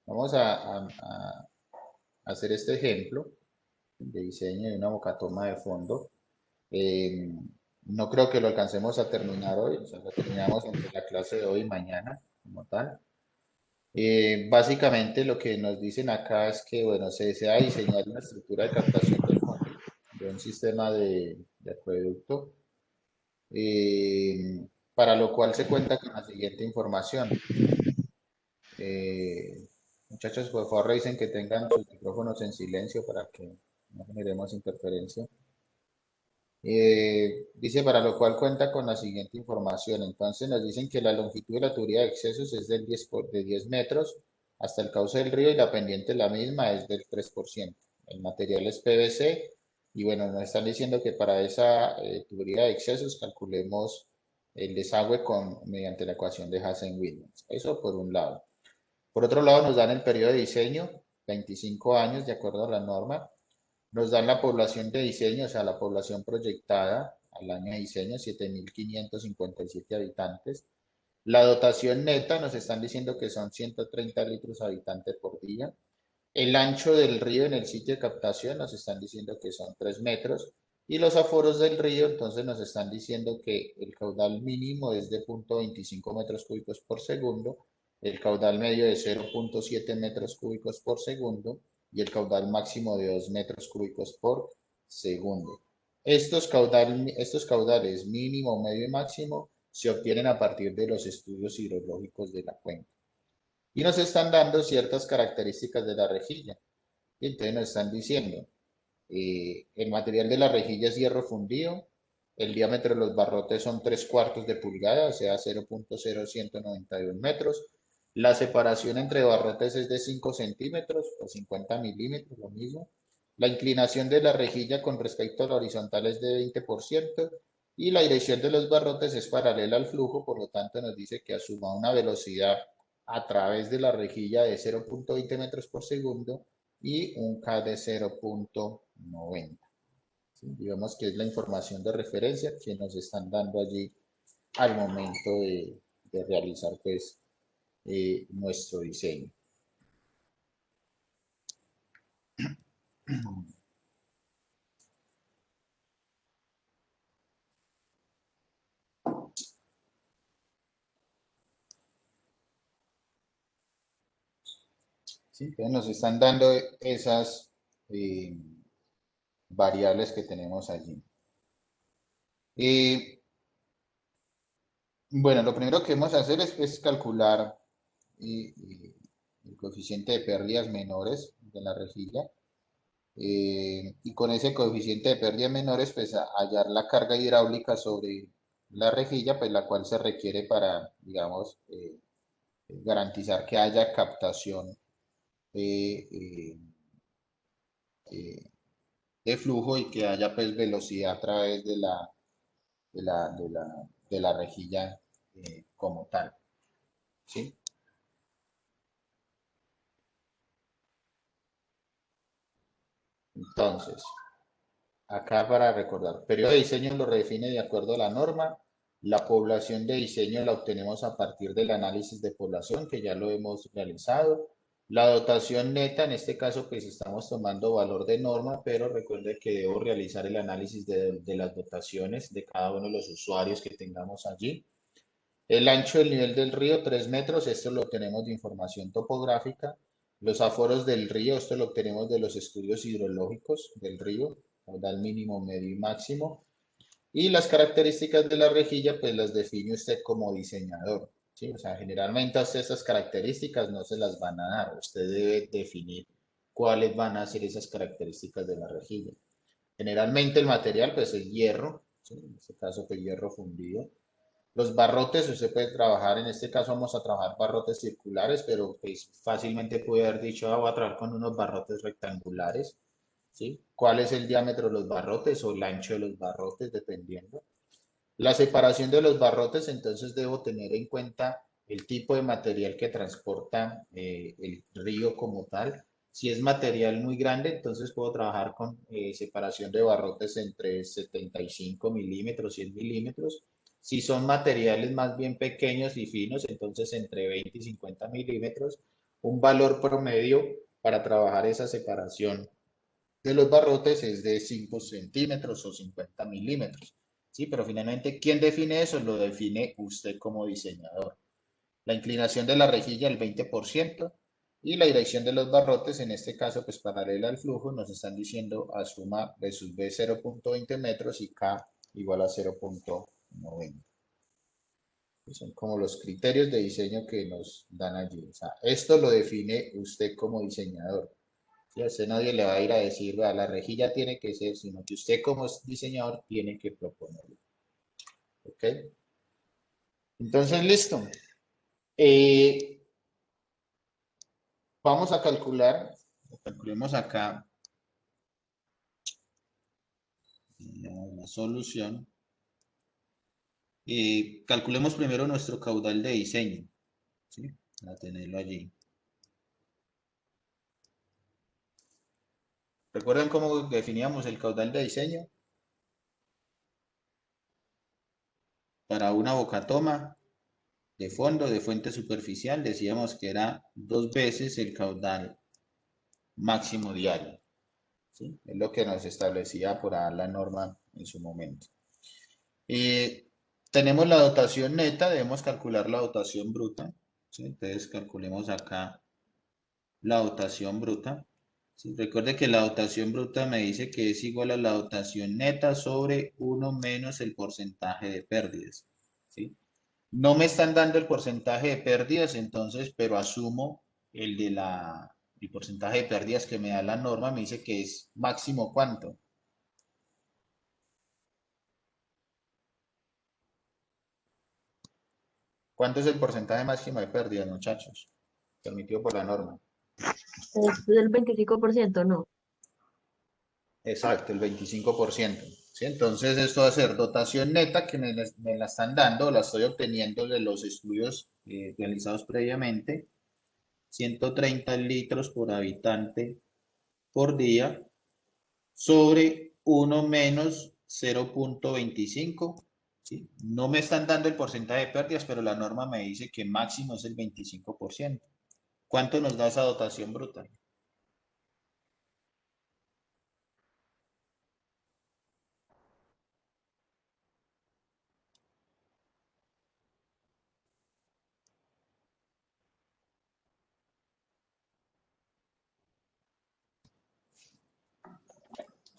vamos a hacer este ejemplo de diseño de una bocatoma de fondo. Eh, no creo que lo alcancemos a terminar hoy, o sea, lo terminamos entre la clase de hoy y mañana, como tal. Básicamente lo que nos dicen acá es que, bueno, se desea diseñar una estructura de captación de fondo de un sistema de acueducto, para lo cual se cuenta con la siguiente información. Eh, Muchachos, por favor, revisen que tengan sus micrófonos en silencio para que no generemos interferencia. Dice, para lo cual cuenta con la siguiente información. Entonces nos dicen que la longitud de la tubería de excesos es de 10 metros hasta el cauce del río y la pendiente la misma es del 3%. El material es PVC y bueno, nos están diciendo que para esa tubería de excesos calculemos el desagüe mediante la ecuación de Hazen-Williams. Eso por un lado. Por otro lado, nos dan el periodo de diseño, 25 años de acuerdo a la norma. Nos dan la población de diseño, o sea, la población proyectada al año de diseño, 7.557 habitantes. La dotación neta nos están diciendo que son 130 litros habitante por día. El ancho del río en el sitio de captación nos están diciendo que son 3 metros. Y los aforos del río, entonces nos están diciendo que el caudal mínimo es de 0.25 metros cúbicos por segundo, el caudal medio de 0.7 metros cúbicos por segundo y el caudal máximo de 2 metros cúbicos por segundo. Estos caudales mínimo, medio y máximo se obtienen a partir de los estudios hidrológicos de la cuenca. Y nos están dando ciertas características de la rejilla. Y entonces nos están diciendo el material de la rejilla es hierro fundido. El diámetro de los barrotes son 3/4 de pulgada, o sea, 0.0191 metros. La separación entre barrotes es de 5 centímetros o 50 milímetros, lo mismo. La inclinación de la rejilla con respecto a la horizontal es de 20% y la dirección de los barrotes es paralela al flujo, por lo tanto nos dice que asuma una velocidad a través de la rejilla de 0.20 metros por segundo y un K de 0.90. ¿Sí? Digamos que es la información de referencia que nos están dando allí al momento de realizar pues nuestro diseño. ¿Sí? Entonces nos están dando esas variables que tenemos allí. Bueno, lo primero que vamos a hacer es calcular el coeficiente de pérdidas menores de la rejilla. Y con ese coeficiente de pérdidas menores, pues hallar la carga hidráulica sobre la rejilla, pues la cual se requiere para, digamos, garantizar que haya captación de, eh, de flujo y que haya pues velocidad a través de la rejilla como tal. ¿Sí? Entonces, acá para recordar, periodo de diseño lo redefine de acuerdo a la norma. La población de diseño la obtenemos a partir del análisis de población, que ya lo hemos realizado. La dotación neta, en este caso, pues estamos tomando valor de norma, pero recuerde que debo realizar el análisis de las dotaciones de cada uno de los usuarios que tengamos allí. El ancho del nivel del río, 3 metros, esto lo obtenemos de información topográfica. Los aforos del río, esto lo obtenemos de los estudios hidrológicos del río, caudal mínimo, medio y máximo. Y las características de la rejilla, pues las define usted como diseñador. ¿Sí? O sea, generalmente a usted esas características no se las van a dar. Usted debe definir cuáles van a ser esas características de la rejilla. Generalmente el material, pues es hierro, ¿sí? En este caso, pues hierro fundido. Los barrotes, usted puede trabajar, en este caso vamos a trabajar barrotes circulares, pero pues fácilmente puede haber dicho, voy a trabajar con unos barrotes rectangulares, ¿sí? ¿Cuál es el diámetro de los barrotes o el ancho de los barrotes, dependiendo? La separación de los barrotes, entonces debo tener en cuenta el tipo de material que transporta el río como tal. Si es material muy grande, entonces puedo trabajar con separación de barrotes entre 75 milímetros, 100 milímetros. Si son materiales más bien pequeños y finos, entonces entre 20 y 50 milímetros, un valor promedio para trabajar esa separación de los barrotes es de 5 centímetros o 50 milímetros. ¿Sí? Pero finalmente, ¿quién define eso? Lo define usted como diseñador. La inclinación de la rejilla, el 20%, y la dirección de los barrotes, en este caso, pues paralela al flujo, nos están diciendo asuma B sub B 0.20 metros y K igual a 0.90. Son como los criterios de diseño que nos dan allí. O sea, esto lo define usted como diseñador. ¿Sí? A usted nadie le va a ir a decir, "Vea, la rejilla tiene que ser", sino que usted como diseñador tiene que proponerlo. ¿Ok? Entonces, listo. Eh, Vamos a calcular, calculemos acá la solución. Calculemos primero nuestro caudal de diseño, ¿sí? Para tenerlo allí. ¿Recuerdan cómo definíamos el caudal de diseño? Para una bocatoma de fondo, de fuente superficial, decíamos que era 2 veces el caudal máximo diario. ¿Sí? Es lo que nos establecía por ahí la norma en su momento. Tenemos la dotación neta, debemos calcular la dotación bruta. ¿Sí? Entonces calculemos acá la dotación bruta. ¿Sí? Recuerde que la dotación bruta me dice que es igual a la dotación neta sobre 1 menos el porcentaje de pérdidas. ¿Sí? No me están dando el porcentaje de pérdidas, entonces, pero asumo el de el porcentaje de pérdidas que me da la norma me dice que es máximo ¿cuánto? ¿Cuánto es el porcentaje máximo de pérdidas, muchachos? Permitido por la norma. Es del 25%, ¿no? Exacto, el 25%. ¿Sí? Entonces, esto va a ser dotación neta que me la están dando, la estoy obteniendo de los estudios realizados previamente. 130 litros por habitante por día sobre 1 menos 0.25. ¿Sí? No me están dando el porcentaje de pérdidas, pero la norma me dice que máximo es el 25%. ¿Cuánto nos da esa dotación bruta?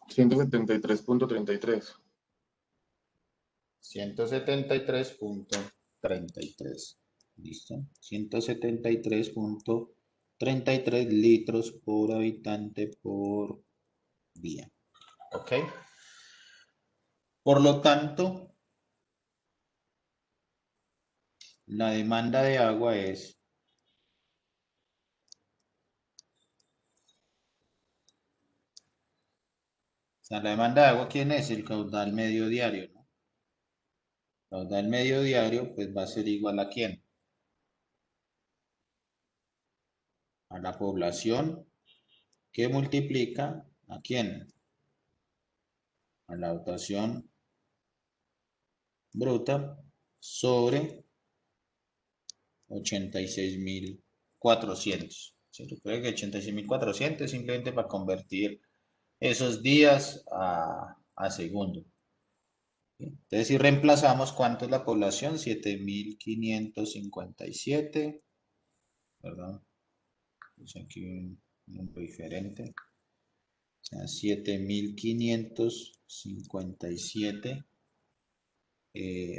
173.33. 173.33. ¿Listo? 173.33 litros por habitante por día. ¿Ok? Por lo tanto, la demanda de agua es la demanda de agua, ¿quién es? El caudal medio diario, ¿no? Caudal medio diario, pues va a ser igual a ¿quién? A la población que multiplica ¿a quién? A la dotación bruta sobre 86.400. ¿Sí? Recuerda que 86.400 es simplemente para convertir esos días a segundo. Entonces, si reemplazamos, ¿cuánto es la población? 7.557. Perdón, puse aquí un número diferente. O sea, 7.557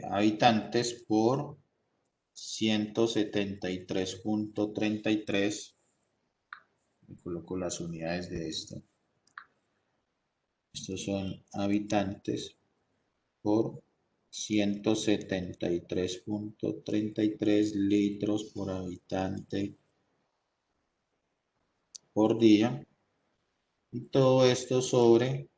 habitantes por 173.33. Me coloco las unidades de esto. Estos son habitantes por 173.33 litros por habitante por día. Y todo esto sobre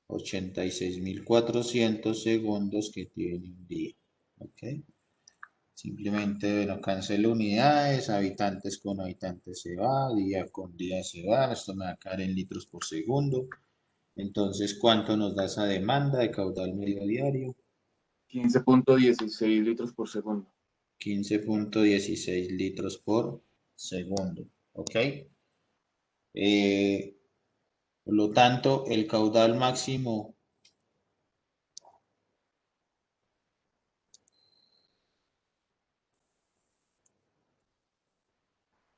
86.400 segundos que tiene un día. ¿Ok? Simplemente, bueno, cancelo unidades, habitantes con habitantes se va, día con día se va, esto me va a caer en litros por segundo. Entonces, ¿cuánto nos da esa demanda de caudal medio diario? 15.16 litros por segundo. 15.16 litros por segundo. ¿Ok? Por lo tanto, el caudal máximo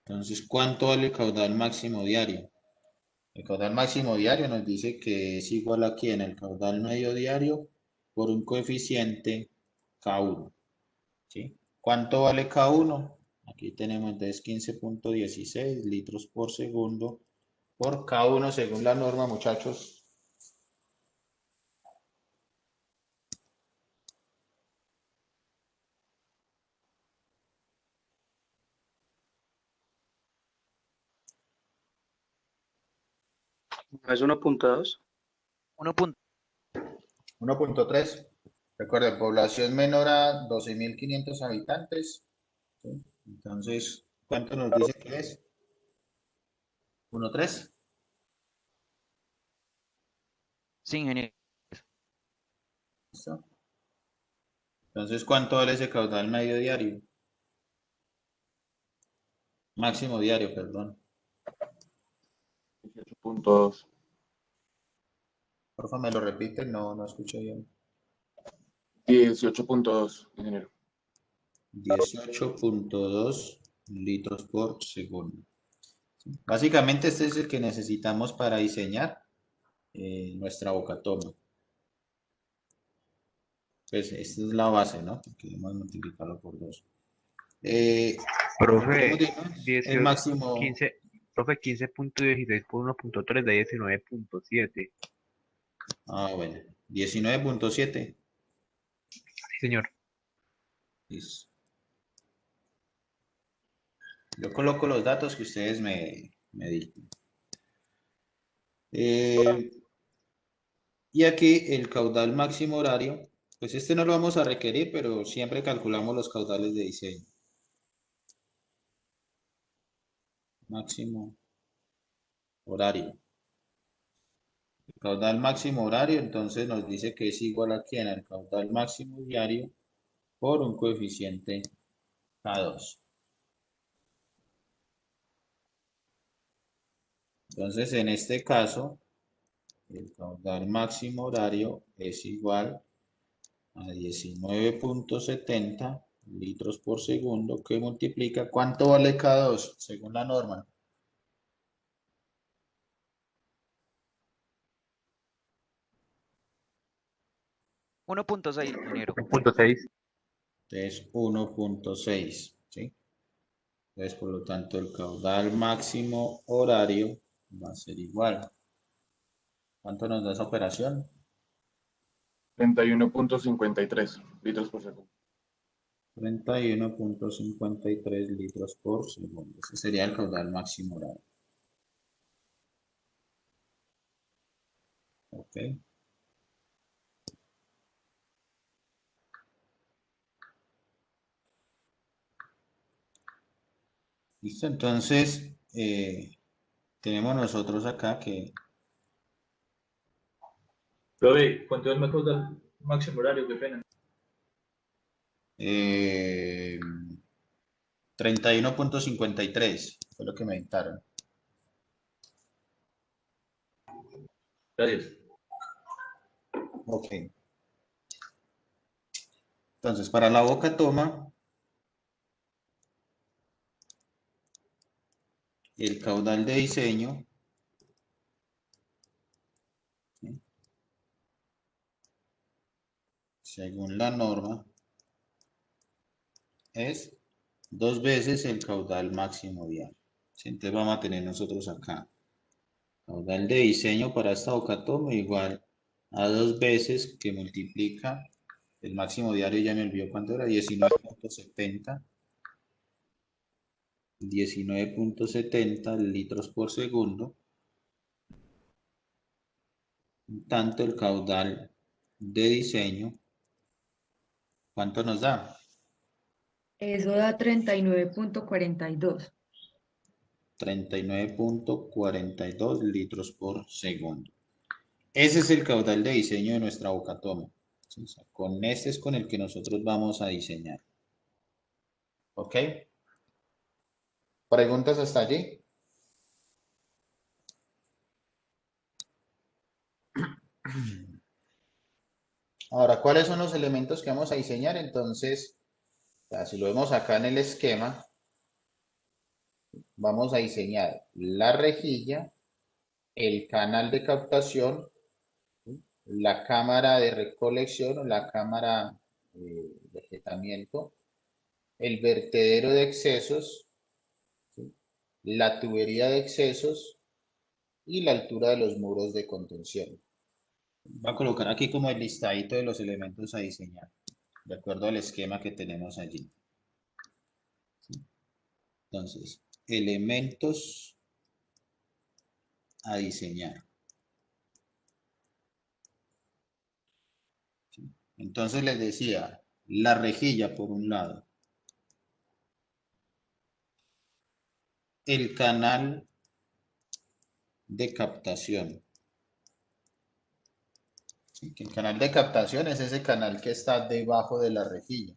entonces, ¿cuánto vale el caudal máximo diario? El caudal máximo diario nos dice que es igual aquí en el caudal medio diario por un coeficiente K1. ¿Sí? ¿Cuánto vale K1? Aquí tenemos entonces 15.16 litros por segundo por K1 según la norma, muchachos. ¿No es 1.2? 1.3. Recuerden, población menor a 12.500 habitantes. ¿Sí? Entonces, ¿cuánto nos dice que es? 1.3. Sí, ingeniero. ¿Listo? Entonces, ¿cuánto vale ese caudal medio diario? Máximo diario, perdón. 18.2. Por favor, me lo repiten, no escucho bien. 18.2, ingeniero. 18.2 litros por segundo. Básicamente este es el que necesitamos para diseñar nuestra bocatoma. Pues esta es la base, ¿no? Porque debemos multiplicarlo por 2. Queremos Profe, decir, ¿no? El 18, máximo. 15, profe, 15.16 por 1.3 da 19.7. Ah, bueno. 19.7. Sí, señor. Listo. Yo coloco los datos que ustedes me digan. Y aquí el caudal máximo horario, pues este no lo vamos a requerir, pero siempre calculamos los caudales de diseño. Máximo horario. El caudal máximo horario, entonces nos dice que es igual a quién, al caudal máximo diario por un coeficiente K2. Entonces, en este caso, el caudal máximo horario es igual a 19.70 litros por segundo, que multiplica, ¿cuánto vale K2 según la norma? 1.6, ingeniero. 1.6. Entonces, 1.6, ¿sí? Entonces, por lo tanto, el caudal máximo horario va a ser igual. ¿Cuánto nos da esa operación? 31.53 litros por segundo. 31.53 litros por segundo. Ese sería el caudal máximo horario. Ok. Listo, entonces tenemos nosotros acá que Profe, ¿cuánto es el caudal máximo horario? Qué pena. eh, 31.53 fue lo que me dictaron. Gracias. Ok. Entonces, para la boca toma, el caudal de diseño, ¿sí? Según la norma, es 2 veces el caudal máximo diario. ¿Sí? Entonces vamos a tener nosotros acá caudal de diseño para esta boca toma igual a 2 veces que multiplica el máximo diario, ya me olvidó cuánto era, 19.70 litros por segundo, tanto el caudal de diseño, ¿cuánto nos da? Eso da 39.42. 39.42 litros por segundo. Ese es el caudal de diseño de nuestra boca toma. ¿Sí? O sea, con este es con el que nosotros vamos a diseñar. ¿Ok? ¿Preguntas hasta allí? Ahora, ¿cuáles son los elementos que vamos a diseñar? Entonces, si lo vemos acá en el esquema, vamos a diseñar la rejilla, el canal de captación, ¿sí? La cámara de recolección o la cámara de jetamiento, el vertedero de excesos, ¿sí? La tubería de excesos y la altura de los muros de contención. Va a colocar aquí como el listadito de los elementos a diseñar, de acuerdo al esquema que tenemos allí. ¿Sí? Entonces, elementos a diseñar. ¿Sí? Entonces les decía, la rejilla por un lado, el canal de captación. ¿Sí? Que el canal de captación es ese canal que está debajo de la rejilla.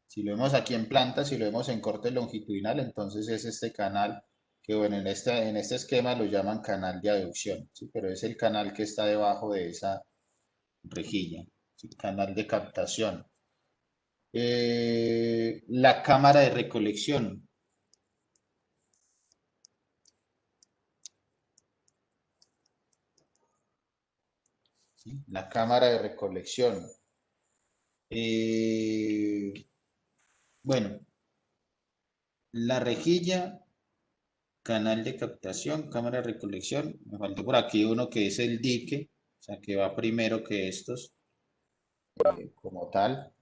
Si lo vemos aquí en planta, si lo vemos en corte longitudinal, entonces es este canal que, bueno, en este esquema lo llaman canal de aducción, ¿sí? Pero es el canal que está debajo de esa rejilla, ¿sí? Canal de captación. La cámara de recolección. ¿Sí? La cámara de recolección. Bueno, La rejilla, canal de captación, cámara de recolección. Me faltó por aquí uno que es el dique, o sea, que va primero que estos, como tal.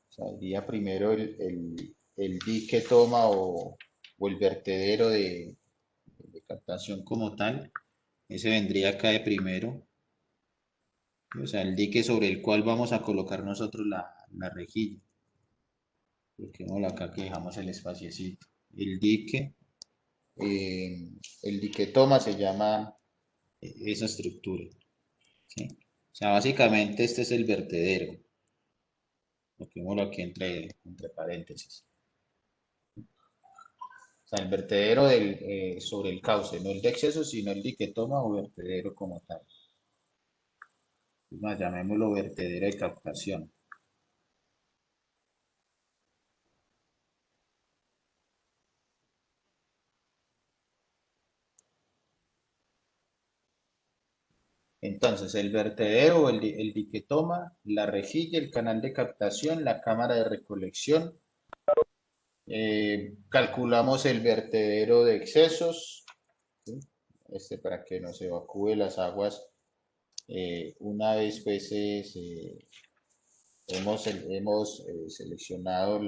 O sea, iría primero el dique toma o el vertedero de captación como tal. Ese vendría acá de primero. O sea, el dique sobre el cual vamos a colocar nosotros la rejilla. Coloquémoslo acá que dejamos el espaciecito. El dique, el dique toma se llama esa estructura. ¿Sí? O sea, básicamente este es el vertedero. Coloquémoslo aquí entre paréntesis. O sea, el vertedero sobre el cauce, no el de exceso, sino el dique toma o vertedero como tal. Es más, llamémoslo vertedero de captación. Entonces, el vertedero o el dique toma, la rejilla, el canal de captación, la cámara de recolección. Calculamos el vertedero de excesos, ¿sí? Para que no se evacúe las aguas. Una vez pues hemos seleccionado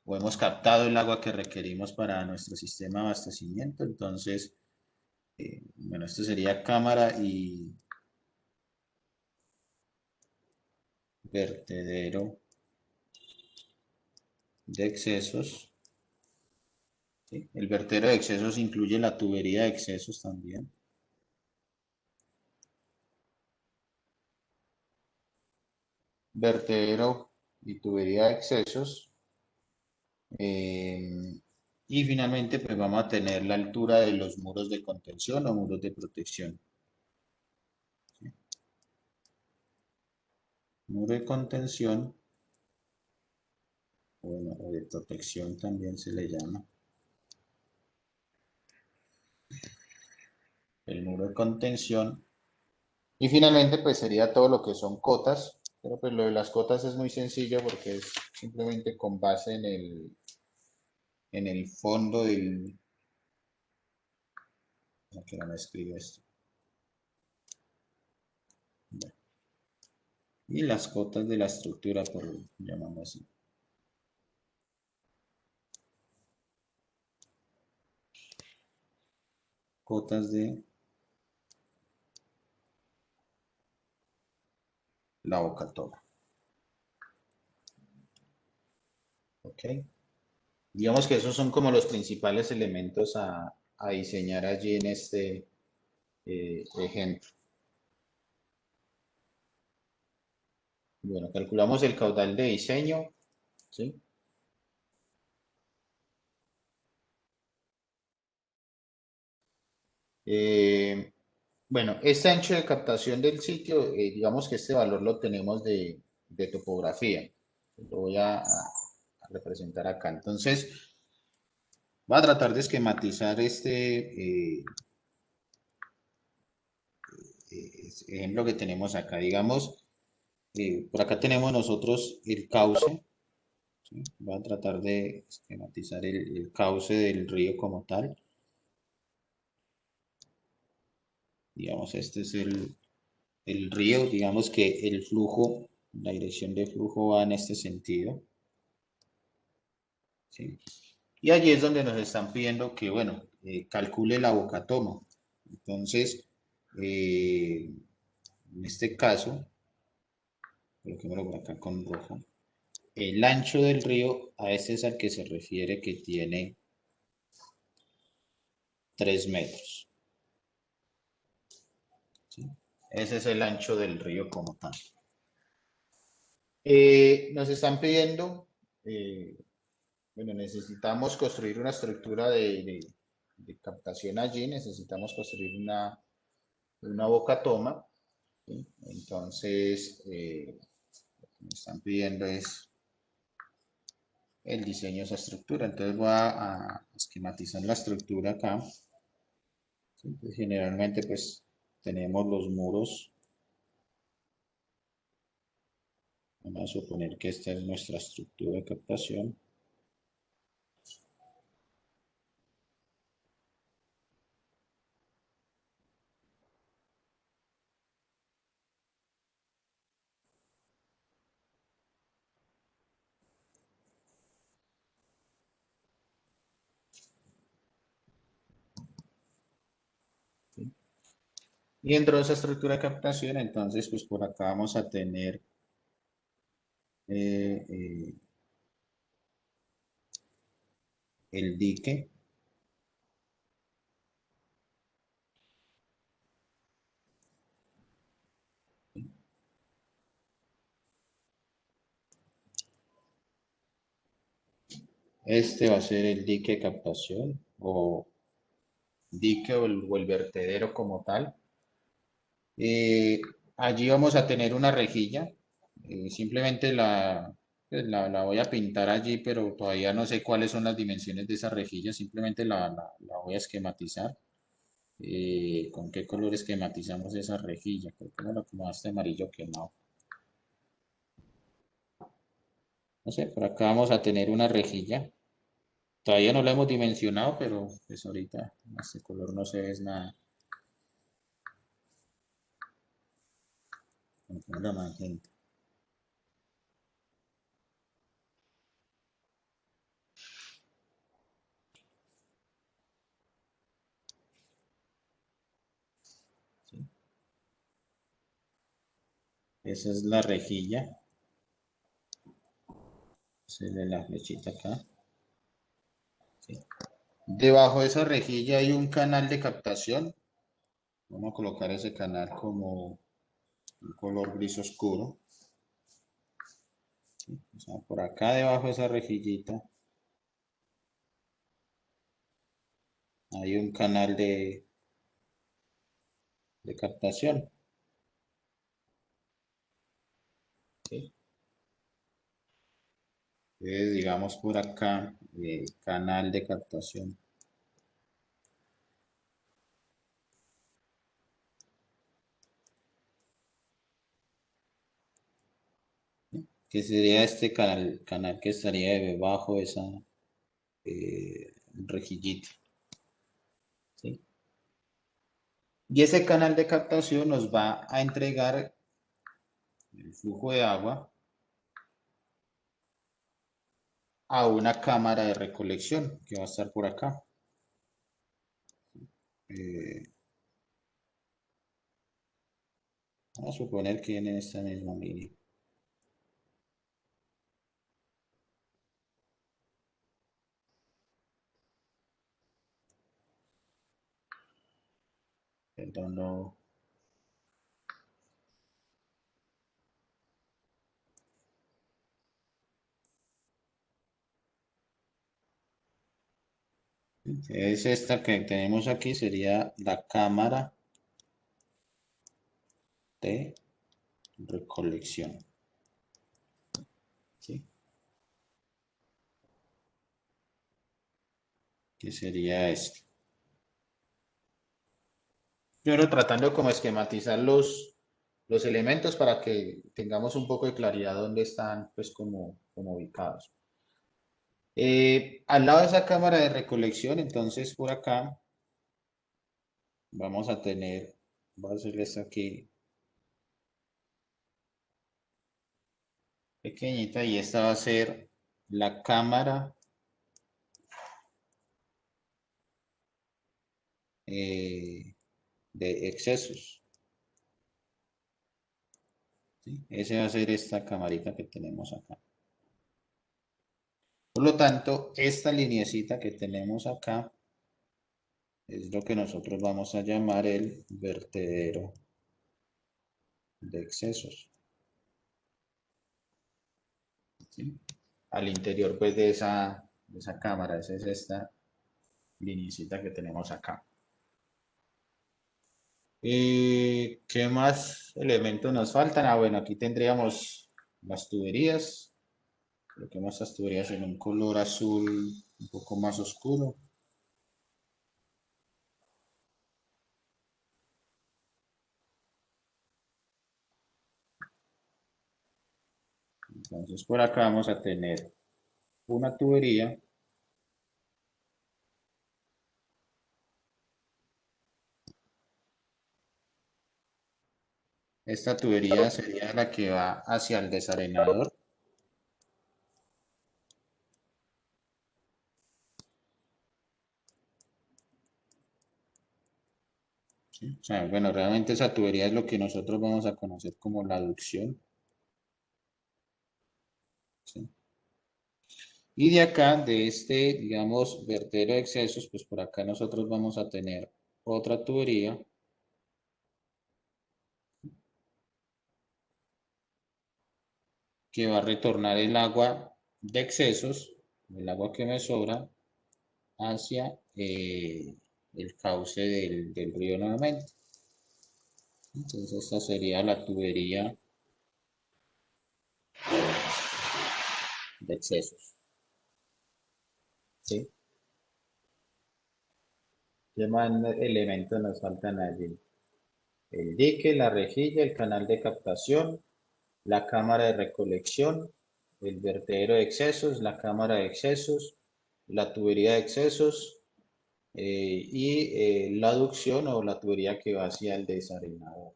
o hemos captado el agua que requerimos para nuestro sistema de abastecimiento. Entonces, bueno, esto sería cámara y vertedero de excesos. ¿Sí? El vertedero de excesos incluye la tubería de excesos también. Vertedero y tubería de excesos. Y finalmente, pues vamos a tener la altura de los muros de contención o muros de protección. ¿Sí? Muro de contención, bueno, o de protección también se le llama. El muro de contención. Y finalmente, pues sería todo lo que son cotas. Pero pues lo de las cotas es muy sencillo porque es simplemente con base en el fondo del... Aquí no me escribe esto. Bueno, y las cotas de la estructura, por llamarlo así. Cotas de la boca toma. ¿Ok? Digamos que esos son como los principales elementos a diseñar allí en este ejemplo. Bueno, calculamos el caudal de diseño, ¿sí? Bueno, este ancho de captación del sitio, digamos que este valor lo tenemos de topografía. Lo voy a representar acá. Entonces, voy a tratar de esquematizar ejemplo que tenemos acá. Digamos, por acá tenemos nosotros el cauce. ¿Sí? Voy a tratar de esquematizar el cauce del río como tal. Digamos, este es el río. Digamos que el flujo, la dirección de flujo va en este sentido. ¿Sí? Y allí es donde nos están pidiendo que, bueno, calcule la boca toma. Entonces, en este caso, coloquémoslo por acá con rojo. El ancho del río, a este es al que se refiere que tiene 3 metros. ¿Sí? Ese es el ancho del río como tal. Nos están pidiendo, bueno, necesitamos construir una estructura de captación allí, necesitamos construir una boca toma. ¿Sí? Entonces, lo que me están pidiendo es el diseño de esa estructura. Entonces voy a esquematizar la estructura acá. ¿Sí? Entonces, generalmente, pues, tenemos los muros Vamos a suponer que esta es nuestra estructura de captación. Y dentro de esa estructura de captación, entonces, pues por acá vamos a tener eh, eh, el dique. Este va a ser el dique de captación o dique o el vertedero como tal. Eh, Allí vamos a tener una rejilla. Simplemente pues, la voy a pintar allí, pero todavía no sé cuáles son las dimensiones de esa rejilla. Simplemente la voy a esquematizar. ¿Con qué color esquematizamos esa rejilla? Creo que bueno, como este amarillo quemado. No sé, por acá vamos a tener una rejilla. Todavía no la hemos dimensionado, pero pues ahorita este color no se ve nada. Con la magenta. ¿Sí? Esa es la rejilla. Se le la flechita acá. ¿Sí? Debajo de esa rejilla hay un canal de captación. Vamos a colocar ese canal como un color gris oscuro. ¿Sí? O sea, por acá debajo de esa rejillita hay un canal de captación. ¿Sí? Entonces, digamos por acá, canal de captación. Que sería este canal que estaría debajo de esa rejillita. ¿Sí? Y ese canal de captación nos va a entregar el flujo de agua a una cámara de recolección que va a estar por acá. Eh, Vamos a suponer que en esta misma línea. Perdón, no. Es esta que tenemos aquí, sería la cámara de recolección. ¿Sí? Que sería esto. Primero tratando como esquematizar los elementos para que tengamos un poco de claridad dónde están pues como ubicados. Al lado de esa cámara de recolección, entonces por acá vamos a tener, voy a hacerle esto aquí pequeñita y esta va a ser la cámara de excesos. ¿Sí? Ese va a ser esta camarita que tenemos acá. Por lo tanto, esta lineecita que tenemos acá es lo que nosotros vamos a llamar el vertedero de excesos. ¿Sí? Al interior pues de esa cámara, esa es esta lineecita que tenemos acá. ¿Qué más elementos nos faltan? Bueno, aquí tendríamos las tuberías. Coloquemos estas tuberías en un color azul un poco más oscuro. Entonces por acá vamos a tener una tubería. Esta tubería sería la que va hacia el desarenador. ¿Sí? O sea, bueno, realmente esa tubería es lo que nosotros vamos a conocer como la aducción. ¿Sí? Y de acá, de este, digamos, vertedero de excesos, pues por acá nosotros vamos a tener otra tubería que va a retornar el agua de excesos, el agua que me sobra, hacia el cauce del río nuevamente. Entonces esta sería la tubería de excesos. ¿Sí? ¿Qué más elementos nos faltan allí? El dique, la rejilla, el canal de captación, la cámara de recolección, el vertedero de excesos, la cámara de excesos, la tubería de excesos y la aducción o la tubería que va hacia el desarenador.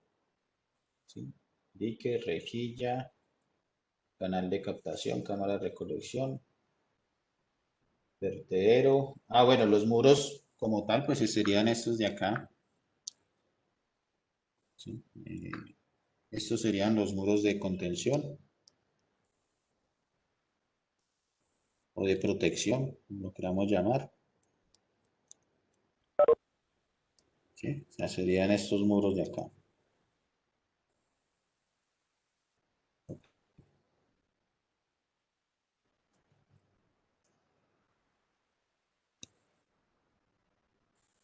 ¿Sí? Dique, rejilla, canal de captación, cámara de recolección, vertedero. Ah, bueno, los muros como tal, pues serían estos de acá. ¿Sí? Estos serían los muros de contención o de protección, como lo queramos llamar. ¿Sí? O sea, serían estos muros de acá.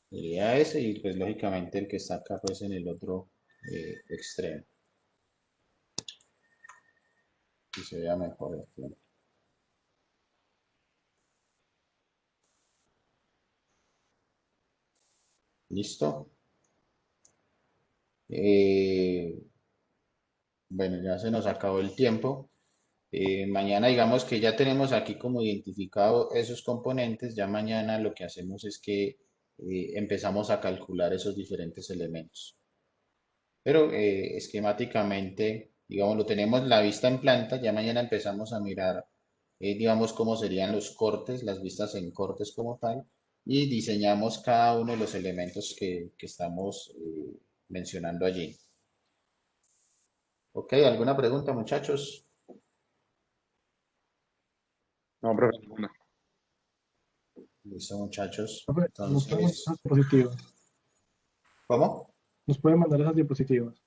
Sería ese y pues lógicamente el que está acá pues en el otro extremo. Y se vea mejor aquí. ¿Listo? Bueno, ya se nos acabó el tiempo. Mañana digamos que ya tenemos aquí como identificado esos componentes. Ya mañana lo que hacemos es que empezamos a calcular esos diferentes elementos. Pero esquemáticamente, digamos, lo tenemos la vista en planta. Ya mañana empezamos a mirar, digamos, cómo serían los cortes, las vistas en cortes como tal. Y diseñamos cada uno de los elementos que estamos mencionando allí. Ok, ¿alguna pregunta, muchachos? No, profe, ninguna. Listo, muchachos. Profe, ¿nos puede mandar Entonces, esas diapositivas? ¿cómo? ¿Nos puede mandar esas diapositivas?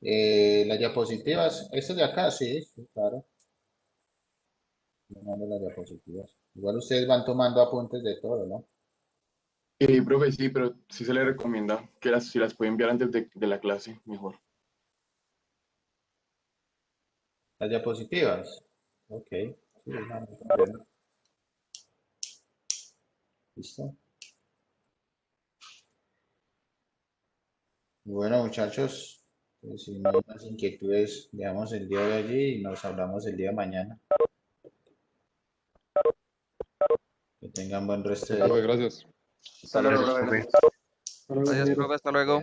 Las diapositivas, esto de acá, sí, sí, claro. Le mando las diapositivas. Igual ustedes van tomando apuntes de todo, ¿no? Profe, sí, pero sí se le recomienda que si las puede enviar antes de la clase, mejor. Las diapositivas. Ok. Sí, no hay problema. Listo. Bueno, muchachos, pues, si no hay más inquietudes, dejamos el día de allí y nos hablamos el día de mañana. Que tengan buen resto de Profe, día. gracias. Hasta luego, Gracias, profe. profe. Para Adiós, ver. profe, hasta luego.